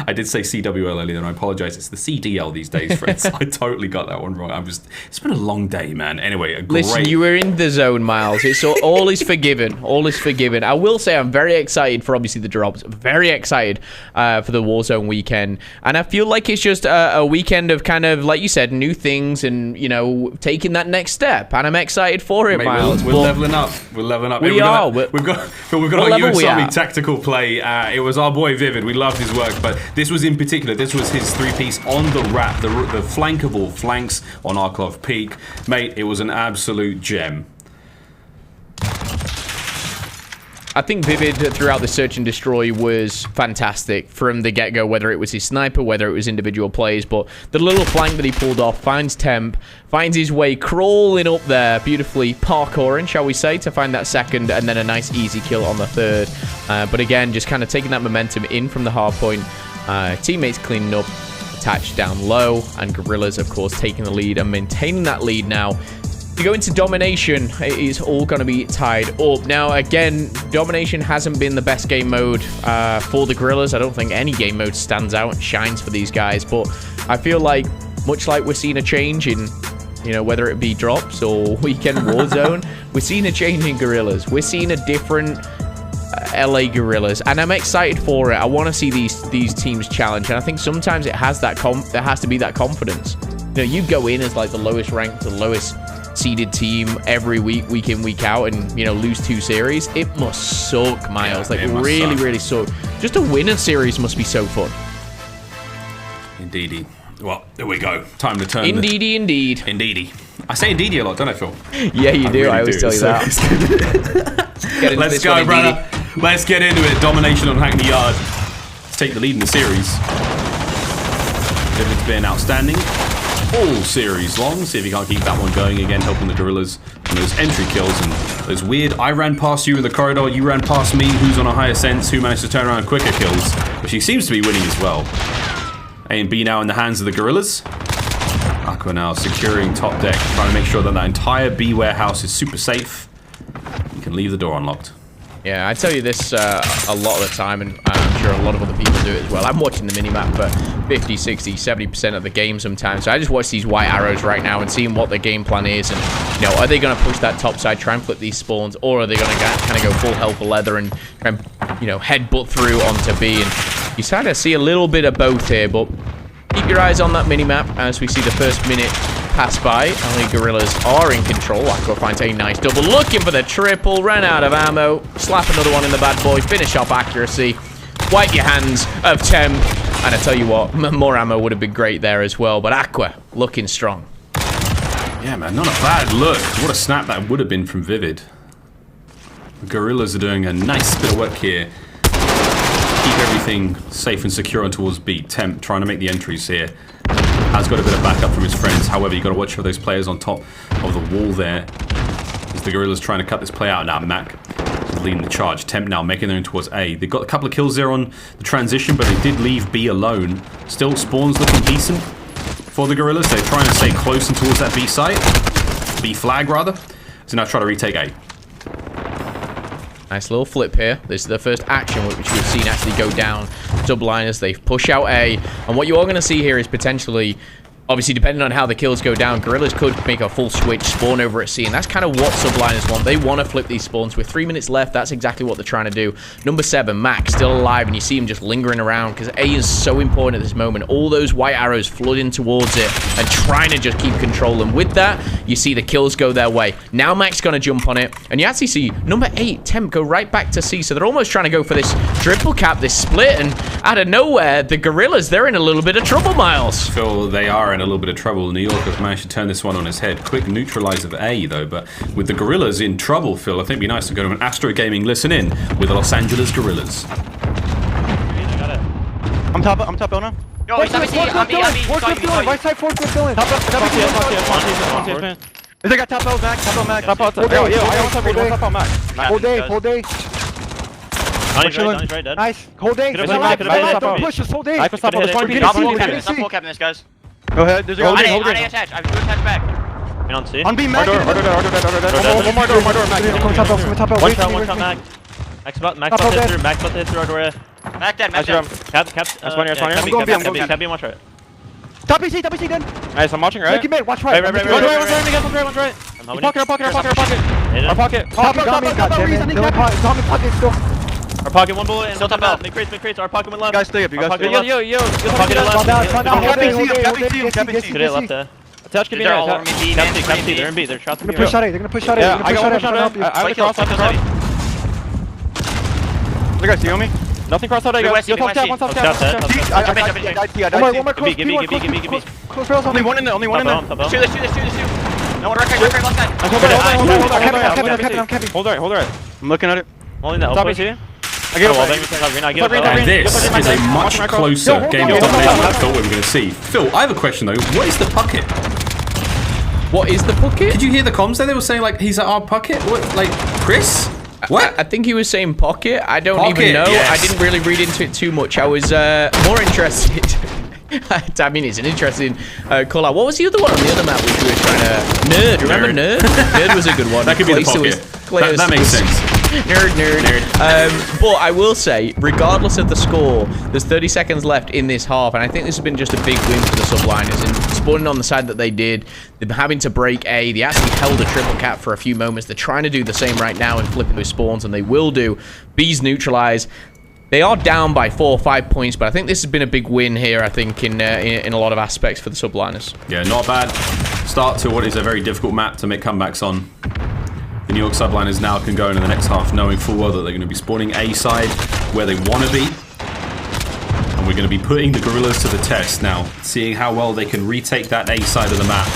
I did say CWL earlier, and I apologize. It's the CDL these days, friends. I totally got that one wrong. It's been a long day, man. Anyway, Listen, you were in the zone, Miles. It's all is forgiven. All is forgiven. I will say I'm very excited for obviously the drops. Very excited for the Warzone weekend, and I feel like it's just a weekend of kind of, like you said, new things and, you know, taking that next step, and I'm excited for it, Miles. We're leveling up. We're leveling up. We've got our US Army tactical play. It was our boy Vivid. We loved his work, but this was in particular. This was his three-piece on the wrap, the flankable flanks on Arklov Peak, mate. It was an absolute gem. I think Vivid throughout the search and destroy was fantastic from the get-go, whether it was his sniper, whether it was individual plays, but the little flank that he pulled off, finds Temp, finds his way crawling up there, beautifully parkouring, shall we say, to find that second, and then a nice easy kill on the third. But again, just kind of taking that momentum in from the hard point, teammates cleaning up, attached down low, and Guerrillas, of course, taking the lead and maintaining that lead now. To go into domination, it is all going to be tied up. Now, again, domination hasn't been the best game mode for the Guerrillas. I don't think any game mode stands out and shines for these guys, but I feel like, much like we're seeing a change in, you know, whether it be drops or weekend Warzone, we're seeing a change in Guerrillas. We're seeing a different LA Guerrillas, and I'm excited for it. I want to see these teams challenge, and I think sometimes it has that there has to be that confidence. You know, you go in as like the lowest ranked, the lowest seeded team every week in, week out, and, you know, lose 2 series. It must suck, Miles. Yeah, like, really suck. Just to win a series must be so fun. Indeedy. Well, there we go. Time to turn. Indeedy. I say indeedy a lot, don't I, Phil? Yeah, you do. Really I always tell you that. Let's go, brother. Let's get into it. Domination on Hackney Yard. Let's take the lead in the series. It's been outstanding all series long. See if you can't keep that one going again, helping the Guerrillas on those entry kills and those weird, I ran past you in the corridor, you ran past me, who's on a higher sense, who managed to turn around quicker kills, but she seems to be winning as well. A and B now in the hands of the Guerrillas. Aqua now securing top deck, trying to make sure that that entire B warehouse is super safe. You can leave the door unlocked. Yeah, I tell you this a lot of the time, and I'm sure a lot of other people do it as well. I'm watching the minimap for 50, 60, 70% of the game sometimes. So I just watch these white arrows right now and seeing what their game plan is. And, you know, are they going to push that top side, try and flip these spawns, or are they going to kind of go full hell for leather and try and, you know, headbutt through onto B? And you kind of see a little bit of both here, but keep your eyes on that minimap as we see the first minute pass by. Only Guerrillas are in control. Aqua finds a nice double, looking for the triple, ran out of ammo, slap another one in the bad boy, finish off accuracy, wipe your hands of Temp, and I tell you what, more ammo would have been great there as well, but Aqua looking strong. Yeah, man, not a bad look. What a snap that would have been from Vivid. The Guerrillas are doing a nice bit of work here. Keep everything safe and secure on towards B. Temp trying to make the entries here. Has got a bit of backup from his friends. However, you got to watch for those players on top of the wall there. As The Guerrillas trying to cut this play out. Now Mac is leading the charge. Temp now making their own towards A. They got a couple of kills there on the transition, but they did leave B alone. Still, spawns looking decent for the Guerrillas. They're trying to stay close and towards that B site. B flag, rather. So now try to retake A. Nice little flip here. This is the first action which we've seen actually go down. Subliners, they push out A. And what you are going to see here is potentially, obviously depending on how the kills go down, Guerrillas could make a full switch, spawn over at C. And that's kind of what Subliners want. They want to flip these spawns. With 3 minutes left, that's exactly what they're trying to do. Number 7, Mac, still alive. And you see him just lingering around because A is so important at this moment. All those white arrows flooding towards it and trying to just keep control. And with that, you see the kills go their way. Now Mac's going to jump on it. And you actually see number 8, Temp, go right back to C. So they're almost trying to go for this triple cap, this split. And out of nowhere, the Guerrillas, they're in a little bit of trouble, Miles. Phil, they are in a little bit of trouble. New York have managed to turn this one on its head. Quick neutralize of A, though. But with the Guerrillas in trouble, Phil, I think it'd be nice to go to an Astro Gaming listen in with the Los Angeles Guerrillas. I'm top owner. Yo, he's on me. Right side, forward with Dylan. Is they got top L, Mac? Top L, Mac. Top L, yo, I want top Mac. Whole day. Donnie's right, dead. Nice. Whole day. Don't push us, whole day. Top full captain, this, guys. Go ahead. There's a on A attach. I'm doing attach back. You don't see? On B, Mac. One more door, Mac. One shot, Mac. Max about to hit through our door. Mac dead. Cap. Cap, watch right. Top BC, then. Nice, I'm watching right. Take him in, watch right. Right. Our pocket. Our pocket, one bullet, and still top out. Make crates. Our pocket went left. You guys stay up. Yo. Pocket left. Could hit left there. Attach can be all over me. Cap C, they're in B. They're shots. They're gonna push out. Yeah, I got one shot. I cross. You guys see on me? Nothing cross out, I got. Top tap. Jump in. One more Give me. Close rails, only one in there. Shoot this. No one, Røkkr left side. I'm capping. Hold right. I'm looking at it. Only that. Top BC. And this is a much closer game of domination than I thought we were going to see. Phil, I have a question though. What is the pucket? What is the pucket? Did you hear the comms there? They were saying like he's at our pucket. What? Like Chris? What? I think he was saying pocket. I don't even know. Yes. I didn't really read into it too much. I was more interested. I mean, it's an interesting call out. What was the other one on the other map which we were trying to... Nerd. Remember Nerd? Nerd was a good one. That could be the pocket. That makes sense. Nerd. But I will say, regardless of the score, there's 30 seconds left in this half, and I think this has been just a big win for the Subliners. And spawning on the side that they did, they're having to break A. They actually held a triple cap for a few moments. They're trying to do the same right now and flipping those spawns, and they will do. B's neutralized. They are down by 4 or 5 points, but I think this has been a big win here, I think, in a lot of aspects for the Subliners. Yeah, not bad start to what is a very difficult map to make comebacks on. The New York Subliners now can go into the next half knowing full well that they're going to be spawning A side where they want to be. And we're going to be putting the Guerrillas to the test now, seeing how well they can retake that A side of the map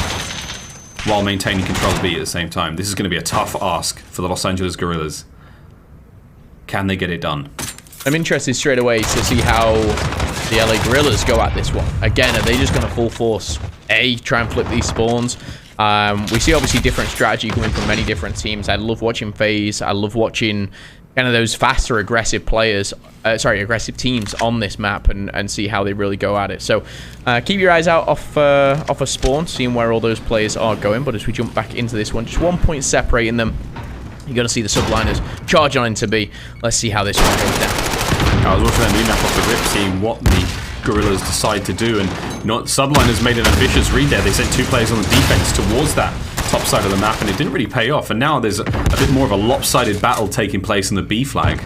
while maintaining control of B at the same time. This is going to be a tough ask for the Los Angeles Guerrillas. Can they get it done? I'm interested straight away to see how the LA Guerrillas go at this one. Again, are they just going to full force A, try and flip these spawns? We see obviously different strategy coming from many different teams. I love watching FaZe. I love watching kind of those faster, aggressive players, aggressive teams on this map and see how they really go at it. So keep your eyes out off a spawn, seeing where all those players are going. But as we jump back into this one, just 1 point separating them. You're going to see the Subliners charge on into B. Let's see how this one goes down. I was watching that new map off the rip, seeing what the Guerrillas decide to do, and Subliners made an ambitious read there. They sent 2 players on the defense towards that top side of the map, and it didn't really pay off. And now there's a bit more of a lopsided battle taking place in the B flag.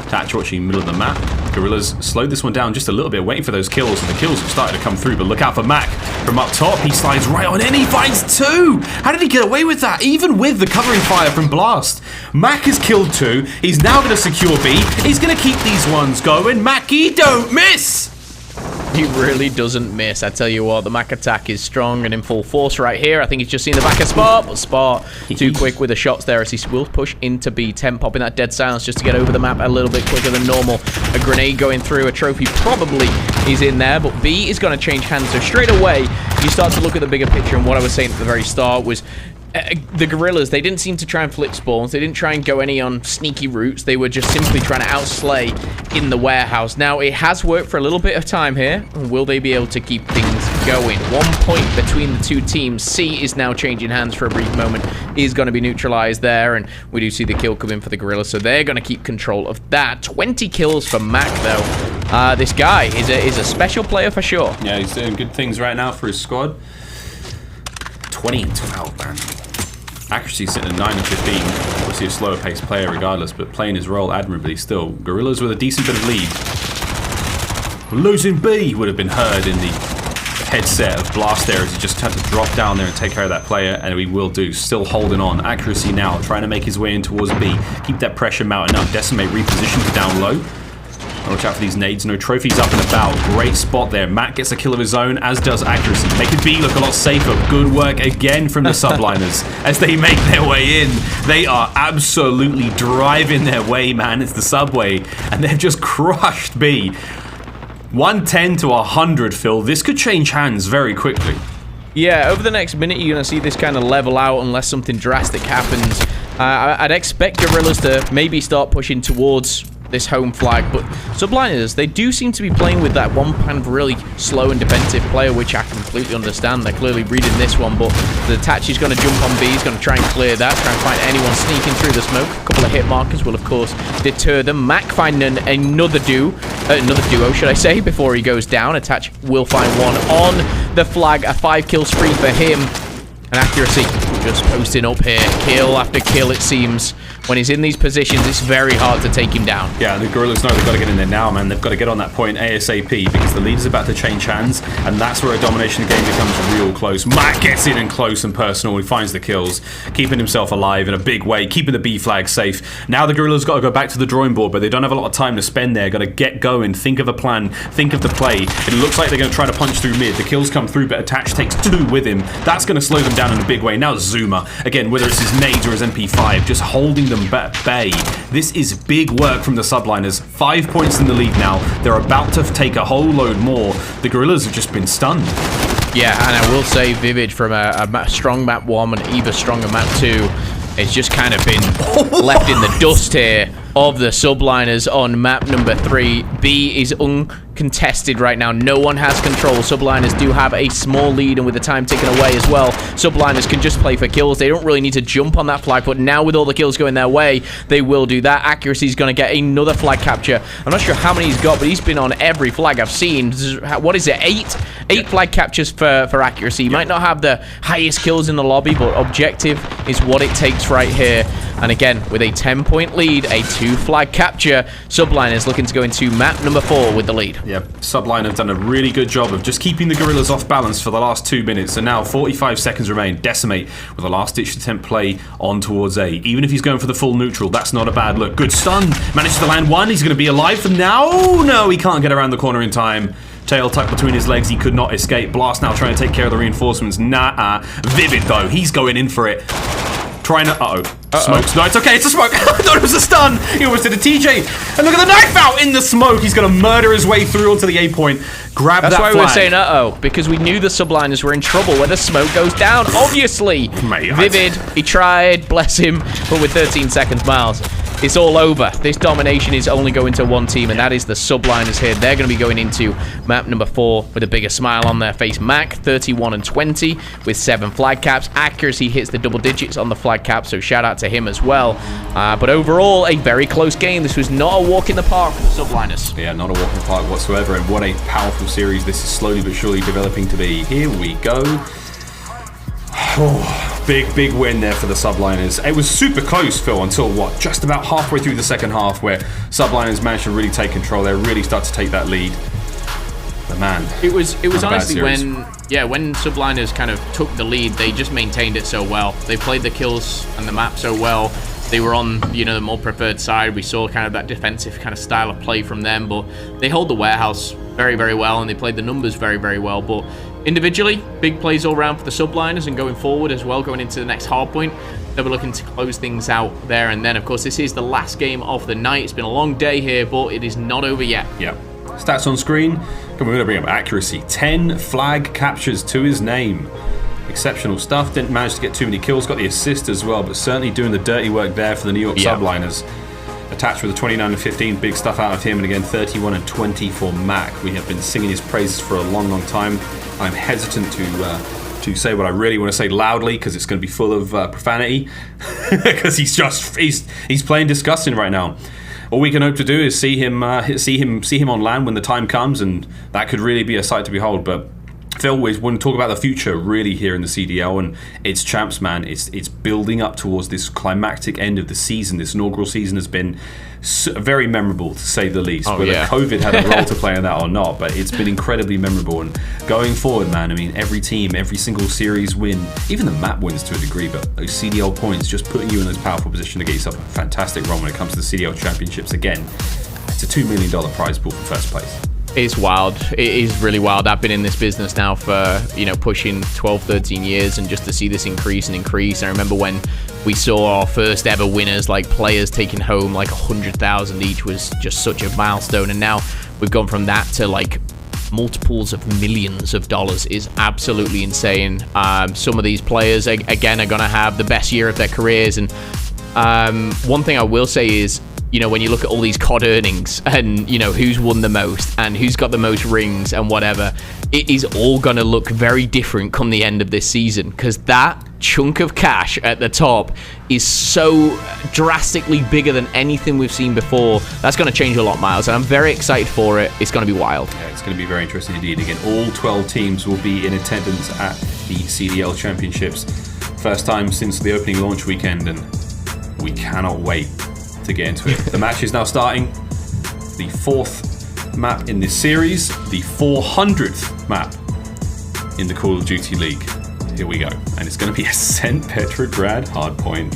Thatch watching middle of the map. Guerrillas slowed this one down just a little bit, waiting for those kills, and the kills have started to come through. But look out for Mac from up top. He slides right on in. He finds 2. How did he get away with that? Even with the covering fire from Blast. Mac has killed 2. He's now going to secure B. He's going to keep these ones going. Mackie, don't miss! He really doesn't miss. I tell you what, the Mac attack is strong and in full force right here. I think he's just seen the back of Spart, but Spart too quick with the shots there as he will push into B. Temp popping that dead silence just to get over the map a little bit quicker than normal. A grenade going through, a trophy probably is in there, but B is going to change hands. So straight away, you start to look at the bigger picture, and what I was saying at the very start was the Guerrillas, they didn't seem to try and flip spawns. They didn't try and go any on sneaky routes. They were just simply trying to outslay in the warehouse. Now, it has worked for a little bit of time here. Will they be able to keep things going? 1 point between the two teams. C is now changing hands for a brief moment. He's going to be neutralized there, and we do see the kill come in for the Guerrillas, so they're going to keep control of that. 20 kills for Mac, though. This guy is a special player for sure. Yeah, he's doing good things right now for his squad. 20 and 12, man. Accuracy sitting at 9 and 15. Obviously a slower paced player regardless, but playing his role admirably still. Guerrillas with a decent bit of lead. Losing B would have been heard in the headset of Blast there as he just had to drop down there and take care of that player, and he will do. Still holding on. Accuracy now, trying to make his way in towards B. Keep that pressure mounting up. Decimate repositions down low. Watch out for these nades. No trophies up and about. Great spot there. Matt gets a kill of his own, as does Accuracy. Making B look a lot safer. Good work again from the Subliners as they make their way in. They are absolutely driving their way, man. It's the subway, and they've just crushed B. 110 to 100, Phil. This could change hands very quickly. Yeah, over the next minute, you're going to see this kind of level out unless something drastic happens. I'd expect Guerrillas to maybe start pushing towards this home flag, but Subliners, they do seem to be playing with that one kind of really slow and defensive player, which I completely understand. They're clearly reading this one, but the Tachi is going to jump on B. He's going to try and clear that, try and find anyone sneaking through the smoke. A couple of hit markers will, of course, deter them. Mac finding another duo, should I say, before he goes down. Attach will find one on the flag. A 5-kill spree for him. And Accuracy just posting up here. Kill after kill, it seems. When he's in these positions, it's very hard to take him down. Yeah, the Guerrillas know they've got to get in there now, man. They've got to get on that point ASAP because the lead is about to change hands, and that's where a domination game becomes real close. Matt gets in and close and personal. He finds the kills, keeping himself alive in a big way, keeping the B flag safe. Now the Guerrillas got to go back to the drawing board, but they don't have a lot of time to spend there. Got to get going, think of a plan, think of the play. It looks like they're going to try to punch through mid. The kills come through, but Attach takes 2 with him. That's going to slow them down in a big way. Now Zuma, again, whether it's his nades or his MP5, just holding them at bay. This is big work from the Subliners. 5 points in the lead now. They're about to take a whole load more. The Guerrillas have just been stunned. Yeah, and I will say Vivid from a strong map 1 and even stronger map 2 has just kind of been left in the dust here of the Subliners on map number 3. B is uncontested right now. No one has control. Subliners do have a small lead, and with the time ticking away as well, Subliners can just play for kills. They don't really need to jump on that flag, but now with all the kills going their way, they will do that. Accuracy is going to get another flag capture. I'm not sure how many he's got, but he's been on every flag I've seen. What is it? 8 flag captures for Accuracy. He might not have the highest kills in the lobby, but objective is what it takes right here. And again, with a 10-point lead, a 2 flag capture, Subliners looking to go into map number 4 with the lead. Yeah, Subline have done a really good job of just keeping the Guerrillas off balance for the last 2 minutes, and now 45 seconds remain. Decimate with a last-ditch attempt play on towards A. Even if he's going for the full neutral, that's not a bad look. Good stun. Manages to land one. He's going to be alive for now. No, he can't get around the corner in time. Tail tucked between his legs. He could not escape. Blast now trying to take care of the reinforcements. Nah. Vivid, though. He's going in for it. Trying to... Smokes. No, it's okay. It's a smoke. I thought it was a stun. He almost did a TJ. And look at the knife out in the smoke. He's going to murder his way through onto the A point. Grab that flag. That's why we're saying because we knew the Subliners were in trouble when the smoke goes down. Obviously. Vivid, he tried. Bless him. But with 13 seconds, Miles, it's all over. This domination is only going to one team, and that is the Subliners here. They're going to be going into map number 4 with a bigger smile on their face. Mac, 31 and 20 with 7 flag caps. Accuracy hits the double digits on the flag cap, so shout out to him as well. But overall, a very close game. This was not a walk in the park for the Subliners. Yeah, not a walk in the park whatsoever, and what a powerful series this is slowly but surely developing to be. Here we go. Oh, big win there for the Subliners. It was super close, Phil, until what? Just about halfway through the second half, where Subliners managed to really take control. They really start to take that lead. But man, it was honestly when Subliners kind of took the lead, they just maintained it so well. They played the kills and the map so well. They were on, the more preferred side. We saw kind of that defensive kind of style of play from them, but they hold the warehouse very, very well, and they played the numbers very, very well. But individually, big plays all around for the Subliners, and going forward as well, going into the next hard point, they were looking to close things out there and then. Of course, this is the last game of the night. It's been a long day here, but it is not over yet. Yeah. Stats on screen. We're going to bring up Accuracy. 10 flag captures to his name. exceptional stuff. Didn't manage to get too many kills, got the assist as well, but certainly doing the dirty work there for the New York Subliners. Attached with a 29 and 15, big stuff out of him, and again 31 and 20 for Mac. We have been singing his praises for a long, long time. I'm hesitant to say what I really want to say loudly because it's going to be full of profanity because he's playing disgusting right now. All we can hope to do is see him on land when the time comes, and that could really be a sight to behold. But Phil, we want to talk about the future really here in the CDL, and it's champs, man. It's building up towards this climactic end of the season. This inaugural season has been very memorable, to say the least. Whether COVID had a role to play in that or not, but it's been incredibly memorable. And going forward, man, I mean, every team, every single series win, even the map wins to a degree, but those CDL points just putting you in those powerful position to get yourself a fantastic run when it comes to the CDL championships. Again, it's a $2 million prize pool for first place. It's wild. It is really wild. I've been in this business now for, pushing 12, 13 years, and just to see this increase and increase. I remember when we saw our first ever winners, like players taking home like 100,000 each, was just such a milestone. And now we've gone from that to like multiples of millions of dollars. Is absolutely insane. Some of these players, again, are going to have the best year of their careers. And one thing I will say is, when you look at all these COD earnings and, who's won the most and who's got the most rings and whatever, it is all going to look very different come the end of this season, because that chunk of cash at the top is so drastically bigger than anything we've seen before. That's going to change a lot, Miles, and I'm very excited for it. It's going to be wild. Yeah, it's going to be very interesting indeed. Again, all 12 teams will be in attendance at the CDL Championships. First time since the opening launch weekend, and we cannot wait to get into it. The match is now starting. The 4th map in this series, the 400th map in the Call of Duty League. Here we go. And it's going to be a St. Petrograd hardpoint.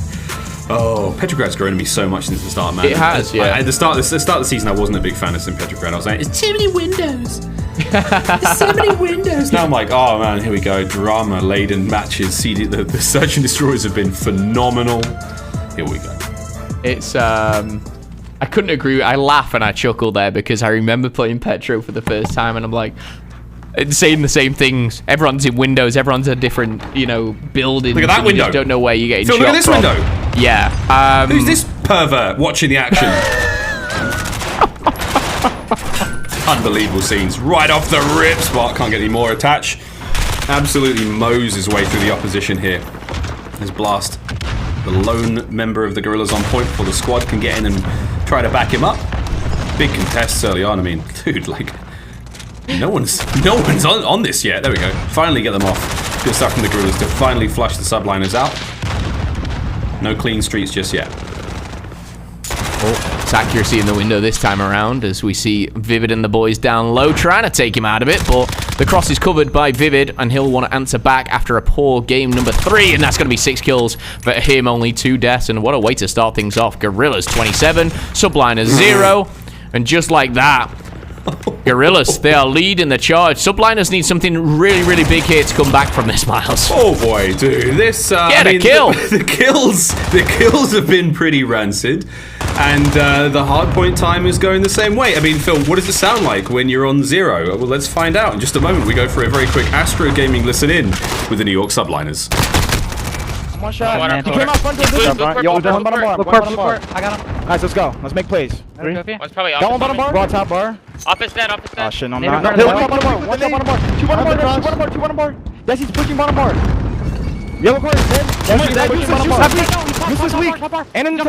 Oh, Petrograd's grown to me so much since the start, man. It has, yeah. At the start of the season, I wasn't a big fan of St. Petrograd. I was like, it's too many windows. There's so many windows. Now I'm like, oh man, here we go. Drama-laden matches. The Search and Destroyers have been phenomenal. Here we go. It's I couldn't agree. I laugh and I chuckle there because I remember playing Petro for the first time, and I'm like saying the same things. Everyone's in windows. Everyone's a different, building. Look at that window. You don't know where you're getting shot from. Look at this window. Yeah. Who's this pervert watching the action? Unbelievable scenes right off the rip. Spark can't get any more attached. Absolutely mows his way through the opposition here. There's Blast, the lone member of the Guerrillas, on point before the squad can get in and try to back him up. Big contests early on. I mean, dude, like, no one's on this yet. There we go. Finally get them off. Good stuff from the Guerrillas to finally flush the Subliners out. No clean streets just yet. Oh, it's accuracy in the window this time around, as we see Vivid and the boys down low trying to take him out of it, but the cross is covered by Vivid, and he'll want to answer back after a poor game number 3, and that's going to be 6 kills for him, only 2 deaths, and what a way to start things off. Guerrillas 27, Subliners 0, and just like that, Guerrillas, they are leading the charge. Subliners need something really, really big here to come back from this, Miles. Oh boy, dude, this get a kill. The kills have been pretty rancid, and the hardpoint time is going the same way. I mean, Phil, what does it sound like when you're on 0? Well, let's find out in just a moment. We go for a very quick Astro Gaming listen in with the New York Subliners. One shot. Man. He came out front of the Yo, one bottom bar. One bottom bar. I got him. Nice, let's go. Let's make plays. 3. One's probably got one bottom bar. Go on top bar. Off is dead, off is dead. Oh shit, no, I'm not. One bottom bar. One bottom bar. 2 bottom bar. 2 bottom bar. Yes, he's pushing bottom bar. Yellow cord is dead. Useless weak. And in the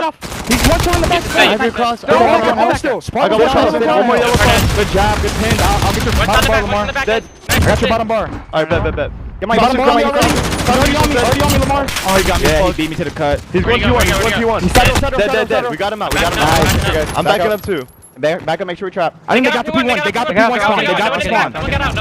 he's one shot in the back. Ivory cross. I got one shot. One more yellow cross. Good job. Good pin. I'll get your bottom bar, Lamar. Dead. I got your bottom bar. Alright, bet. Get my bottom bar already on me, Lamar. Oh, he got me. Yeah, he beat me to the cut. He's going P1. He's going P1. He's dead. We got him out. Nice. I'm backing up too. Back up, make sure we trap. I think they got the P1. They got the P1 spawn. They got the spawn.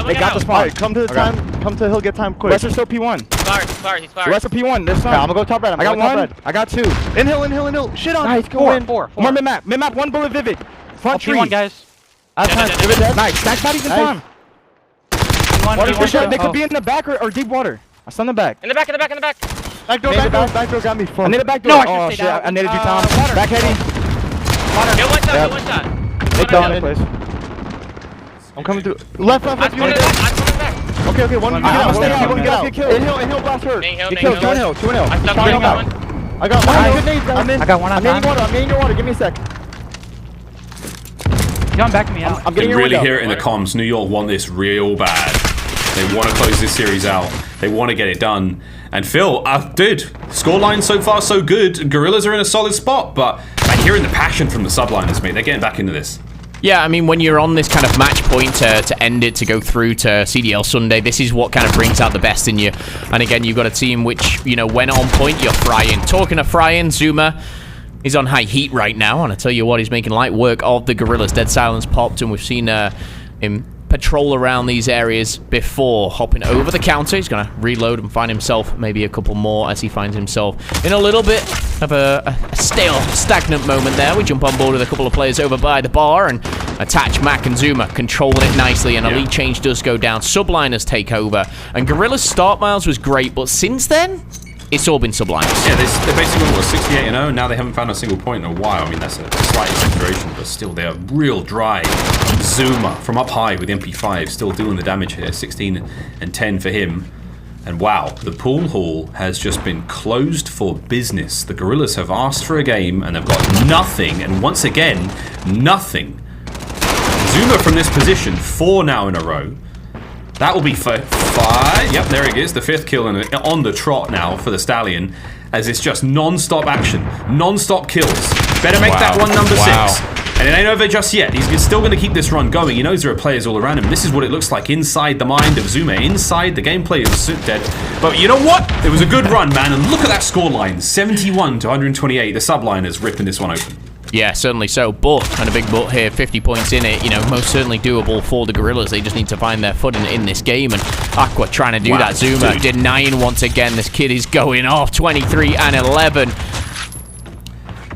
They got the spawn. Alright, come to the time. Come to hill, get time quick. Rest are still P1. He's fired. The rest are P1. There's some. I'm gonna go top red. I got 1. I got 2. In hill. Shit on. Nice, go in. 4. More mid-map. Mid-map, 1 bullet Vivid. Front tree. P1, guys. Vivid dead. Nice. Stack bodies in time. They could be in the back or deep water. I stun them back. In the back. Back door got me full. I need a back door. No, oh shit, I needed you, Tom. Back heady. Get one shot. Take down in place. I'm coming through. Left. I'm coming back. Okay, one. Get out. Get killed. Inhale, blast her. Get killed. 2-0. I'm stuck on one. I got one. Good nades, I'm in. I got one. I'm getting water. I'm getting your water. Give me a sec. Come back to me out. I'm getting You your really window. hear it in the comms. New York want this real bad. They want to close this series out. They want to get it done. And Phil, dude, scoreline so far so good. Guerrillas are in a solid spot, but I'm hearing the passion from the Subliners, mate. They're getting back into this. Yeah, I mean, when you're on this kind of match point to end it, to go through to CDL Sunday, this is what kind of brings out the best in you. And again, you've got a team which, you know, when on point, you're frying. Talking of frying, Zuma is on high heat right now, and I tell you what, he's making light work of the Guerrillas. Dead Silence popped, and we've seen him patrol around these areas before hopping over the counter. He's gonna reload and find himself maybe a couple more as he finds himself in a little bit of a stale, stagnant moment there. We jump on board with a couple of players over by the bar and attach Mac and Zuma, controlling it nicely, and a lead change does go down. Subliners take over, and Guerrilla's start miles was great, but since then, it's all been Subliners. Yeah, they basically went, 68-0, now they haven't found a single point in a while. I mean, that's a slight exaggeration, but still, they're real dry. Zuma from up high with MP5, still doing the damage here, 16 and 10 for him. And wow, the pool hall has just been closed for business. The Guerrillas have asked for a game, and they've got nothing, and once again, nothing. Zuma from this position, 4 now in a row. That will be 5. Yep, there it is. The 5th kill on the trot now for the Stallion, as it's just non-stop action, non-stop kills. Better make that one number 6. And it ain't over just yet. He's still going to keep this run going. He knows there are players all around him. This is what it looks like inside the mind of Zuma, inside the gameplay of dead. But you know what? It was a good run, man. And look at that scoreline, 71 to 128. The Subliners ripping this one open. Yeah, certainly so. But, and a big but here, 50 points in it, you know, most certainly doable for the Guerrillas. They just need to find their footing in this game, and Aqua trying to do that. Zuma denying once again. This kid is going off, 23 and 11.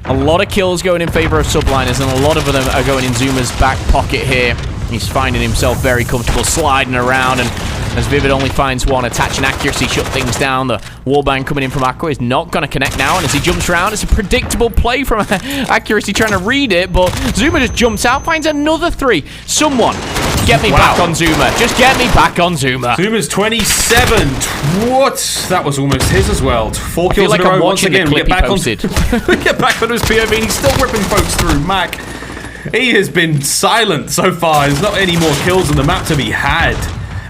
A lot of kills going in favor of Subliners, and a lot of them are going in Zuma's back pocket here. He's finding himself very comfortable sliding around, and as Vivid only finds one, attach and accuracy shut things down. The wallbang coming in from Aqua is not going to connect now, and as he jumps around, it's a predictable play from accuracy trying to read it, but Zuma just jumps out, finds another 3. Someone, get me back on Zuma. Just get me back on Zuma. Zuma's 27. What? That was almost his as well. 4 kills like in a row. I'm Once watching again, the we clip get back he posted. on. We get back on his POV, and he's still ripping folks through. Mac, he has been silent so far. There's not any more kills on the map to be had.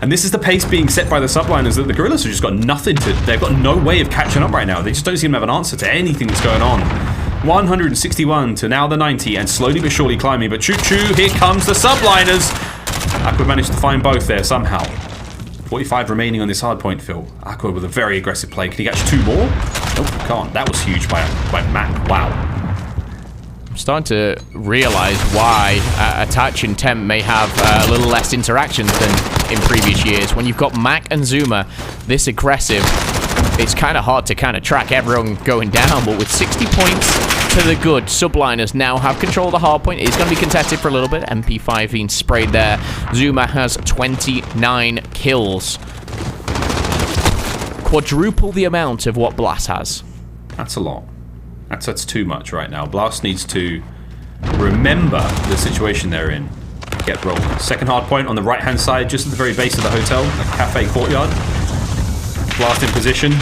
And this is the pace being set by the Subliners, that the Guerrillas have just got nothing to... They've got no way of catching up right now. They just don't seem to have an answer to anything that's going on. 161 to now the 90, and slowly but surely climbing. But choo-choo, here comes the Subliners. Aqua managed to find both there somehow. 45 remaining on this hard point, Phil. Aqua with a very aggressive play. Can he catch 2 more? Nope, can't. That was huge by Mac. Wow. I'm starting to realize why Attach and Temp may have a little less interactions than in previous years. When you've got Mac and Zuma this aggressive, it's kind of hard to kind of track everyone going down, but with 60 points to the good, Subliners now have control of the hard point. It's going to be contested for a little bit. MP5 being sprayed there. Zuma has 29 kills. Quadruple the amount of what Blast has. That's a lot. That's too much right now. Blast needs to remember the situation they're in. Get rolled. Second hard point on the right-hand side, just at the very base of the hotel, a cafe courtyard. Blast in position.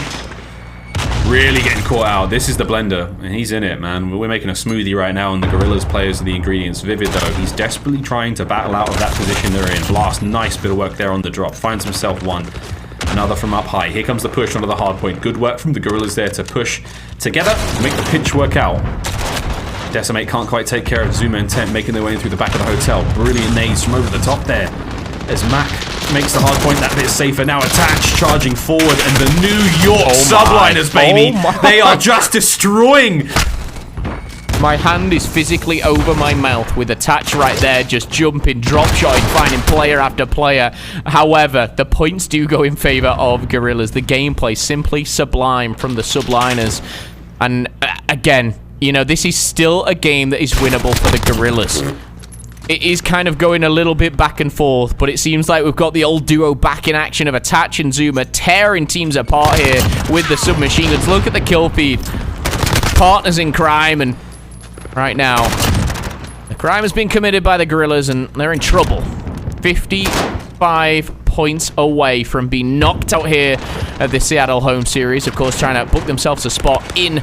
Really getting caught out. This is the blender, and he's in it, man. We're making a smoothie right now, and the Guerrillas players are the ingredients. Vivid, though, he's desperately trying to battle out of that position they're in. Blast, nice bit of work there on the drop. Finds himself one. Another from up high. Here comes the push onto the hard point. Good work from the Guerrillas there to push together, make the pinch work out. Decimate can't quite take care of Zuma and Temp, making their way in through the back of the hotel. Brilliant nades from over the top there. As Mac makes the hard point that bit safer. Now Attach charging forward, and the New York Subliners, baby. They are just destroying. My hand is physically over my mouth with Attach right there, just jumping, drop shotting, finding player after player. However, the points do go in favor of Guerrillas. The gameplay simply sublime from the Subliners. And again, you know, this is still a game that is winnable for the Guerrillas. It is kind of going a little bit back and forth, but it seems like we've got the old duo back in action of Attach and Zuma, tearing teams apart here with the submachine guns. Look at the kill feed. Partners in crime, and right now, the crime has been committed by the Guerrillas, and they're in trouble. 55 points away from being knocked out here at the Seattle home series. Of course, trying to book themselves a spot in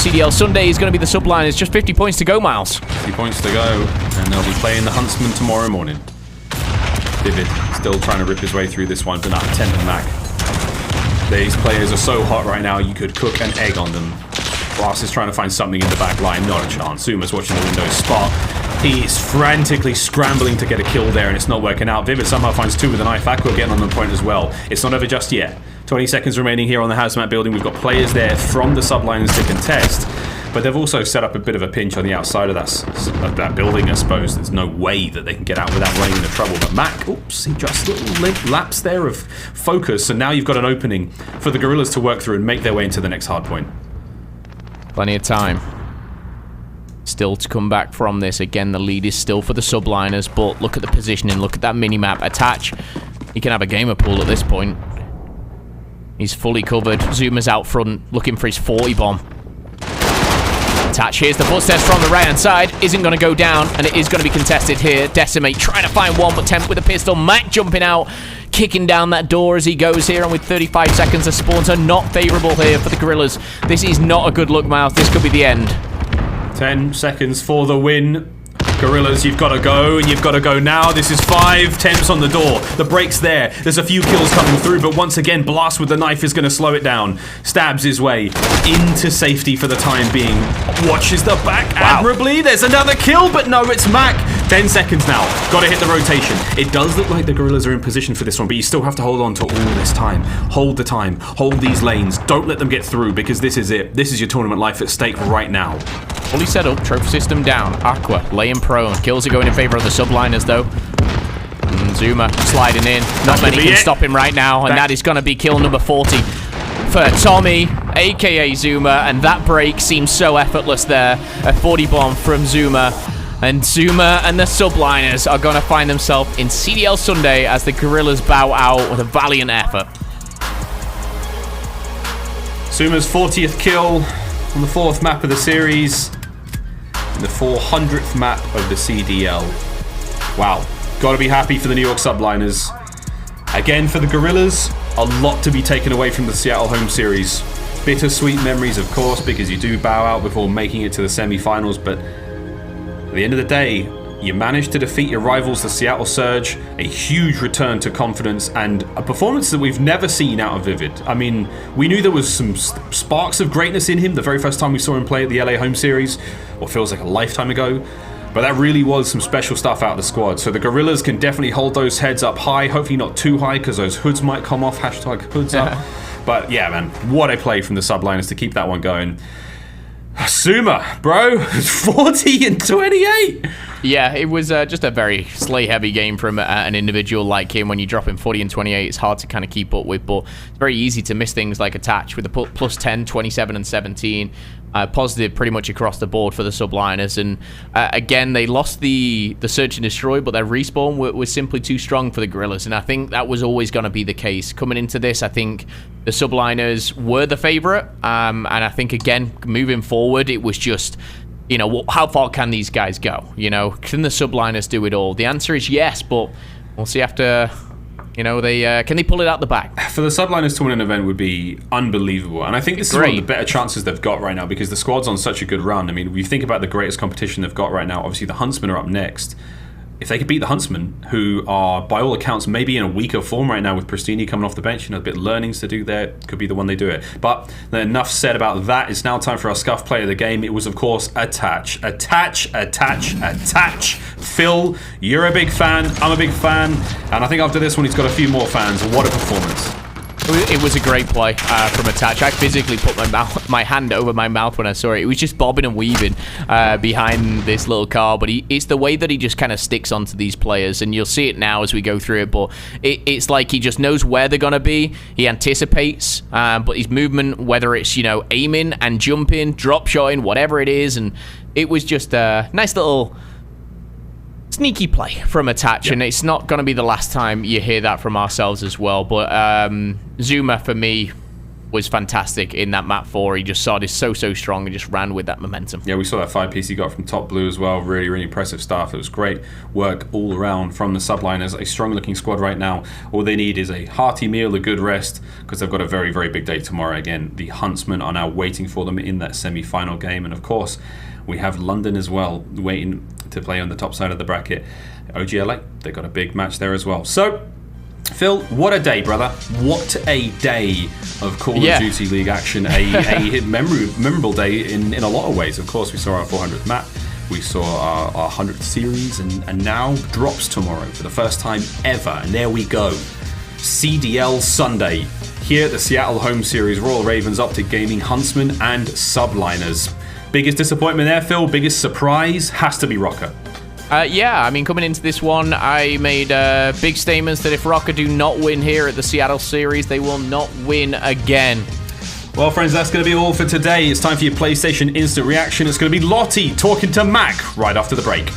CDL Sunday is going to be the Subliners. Just 50 points to go, Miles. 50 points to go, and they'll be playing the Huntsmen tomorrow morning. Vivid still trying to rip his way through this one, but not 10th Mac. These players are so hot right now, you could cook an egg on them. Ross is trying to find something in the back line, not a chance. Zuma's watching the window spot. He is frantically scrambling to get a kill there, and it's not working out. Vivid somehow finds 2 with a knife. Aqua getting on the point as well. It's not over just yet. 20 seconds remaining here on the hazmat building. We've got players there from the Subliners to contest, but they've also set up a bit of a pinch on the outside of that building, I suppose. There's no way that they can get out without running into trouble. But Mac, oops, he just little lapse there of focus, and now you've got an opening for the Guerrillas to work through and make their way into the next hard point. Plenty of time still to come back from this. Again, the lead is still for the Subliners, but look at the positioning, look at that mini-map. Attach, he can have a gamer pool at this point. He's fully covered. Zuma's out front looking for his 40 bomb. Attach, here's the footsteps from the right-hand side. Isn't going to go down, and it is going to be contested here. Decimate trying to find one, but Temp with a pistol. Mac jumping out, kicking down that door as he goes here, and with 35 seconds, the spawns are not favorable here for the Guerrillas. This is not a good look, Miles. This could be the end. 10 seconds for the win. Guerrillas, you've got to go, and you've got to go now. This is 5 Temps on the door. The break's there. There's a few kills coming through, but once again, Blast with the knife is going to slow it down. Stabs his way into safety for the time being. Watches the back admirably. There's another kill, but no, it's Mac. 10 seconds now. Got to hit the rotation. It does look like the Guerrillas are in position for this one, but you still have to hold on to all this time. Hold the time. Hold these lanes. Don't let them get through, because this is it. This is your tournament life at stake right now. Fully set up, trophy system down. Aqua laying prone. Kills are going in favor of the Subliners, though. Zuma sliding in. Not many can stop him right now, and that is going to be kill number 40 for Tommy, aka Zuma, and that break seems so effortless there. A 40 bomb from Zuma. And Zuma and the Subliners are going to find themselves in CDL Sunday as the Guerrillas bow out with a valiant effort. Zuma's 40th kill on the 4th map of the series. The 400th map of the CDL. Wow. Got to be happy for the New York Subliners. Again, for the Guerrillas, a lot to be taken away from the Seattle home series. Bittersweet memories, of course, because you do bow out before making it to the semi-finals, but at the end of the day, you managed to defeat your rivals, the Seattle Surge, a huge return to confidence, and a performance that we've never seen out of Vivid. I mean, we knew there was some sparks of greatness in him the very first time we saw him play at the LA home series, what feels like a lifetime ago, but that really was some special stuff out of the squad. So the Guerrillas can definitely hold those heads up high, hopefully not too high, because those hoods might come off, hashtag hoods up. But yeah, man, what a play from the Subliners to keep that one going. Zuma, bro, 40 and 28. Yeah, it was just a very slay-heavy game from an individual like him. When you drop in 40 and 28, it's hard to kind of keep up with, but it's very easy to miss things like Attach with a plus 10, 27, and 17. Positive pretty much across the board for the Subliners. And again, they lost the Search and Destroy, but their respawn was simply too strong for the Guerrillas. And I think that was always going to be the case. Coming into this, I think the Subliners were the favorite. And I think, again, moving forward, it was just, you know, how far can these guys go? You know, can the Subliners do it all? The answer is yes, but we'll see after, you know, can they pull it out the back? For the Subliners to win an event would be unbelievable. And I think this is one of the better chances they've got right now, because the squad's on such a good run. I mean, if you think about the greatest competition they've got right now, obviously the Huntsmen are up next. If they could beat the Huntsmen, who are, by all accounts, maybe in a weaker form right now with Pristini coming off the bench, you know, a bit of learnings to do there, could be the one they do it. But enough said about that. It's now time for our scuff play of the game. It was, of course, Attach. Attach. Phil, you're a big fan. I'm a big fan. And I think after this one, he's got a few more fans. What a performance. It was a great play from Attach. I physically put my hand over my mouth when I saw it. It was just bobbing and weaving behind this little car, but it's the way that he just kind of sticks onto these players, and you'll see it now as we go through it, but it's like he just knows where they're going to be. He anticipates, but his movement, whether it's, you know, aiming and jumping, drop shotting, whatever it is, and it was just a nice little sneaky play from Attach, and it's not going to be the last time you hear that from ourselves as well. But Zuma, for me, was fantastic in that map 4. He just started so strong and just ran with that momentum. Yeah, we saw that 5-piece he got from Top Blue as well. Really impressive stuff. It was great work all around from the Subliners. A strong-looking squad right now. All they need is a hearty meal, a good rest, because they've got a very big day tomorrow. Again, the Huntsmen are now waiting for them in that semi-final game. And of course, we have London as well, waiting to play on the top side of the bracket. OGLA, they got a big match there as well. So, Phil, what a day, brother. What a day of Call of Duty League action. A memorable day in a lot of ways. Of course, we saw our 400th map. We saw our 100th series. And now drops tomorrow for the first time ever. And there we go. CDL Sunday. Here at the Seattle home series, Royal Ravens, OpTic Gaming, Huntsmen, and Subliners. Biggest disappointment there, Phil? Biggest surprise? Has to be Røkkr. Yeah, I mean, coming into this one, I made big statements that if Røkkr do not win here at the Seattle series, they will not win again. Well, friends, that's going to be all for today. It's time for your PlayStation Instant Reaction. It's going to be Lottie talking to Mac right after the break.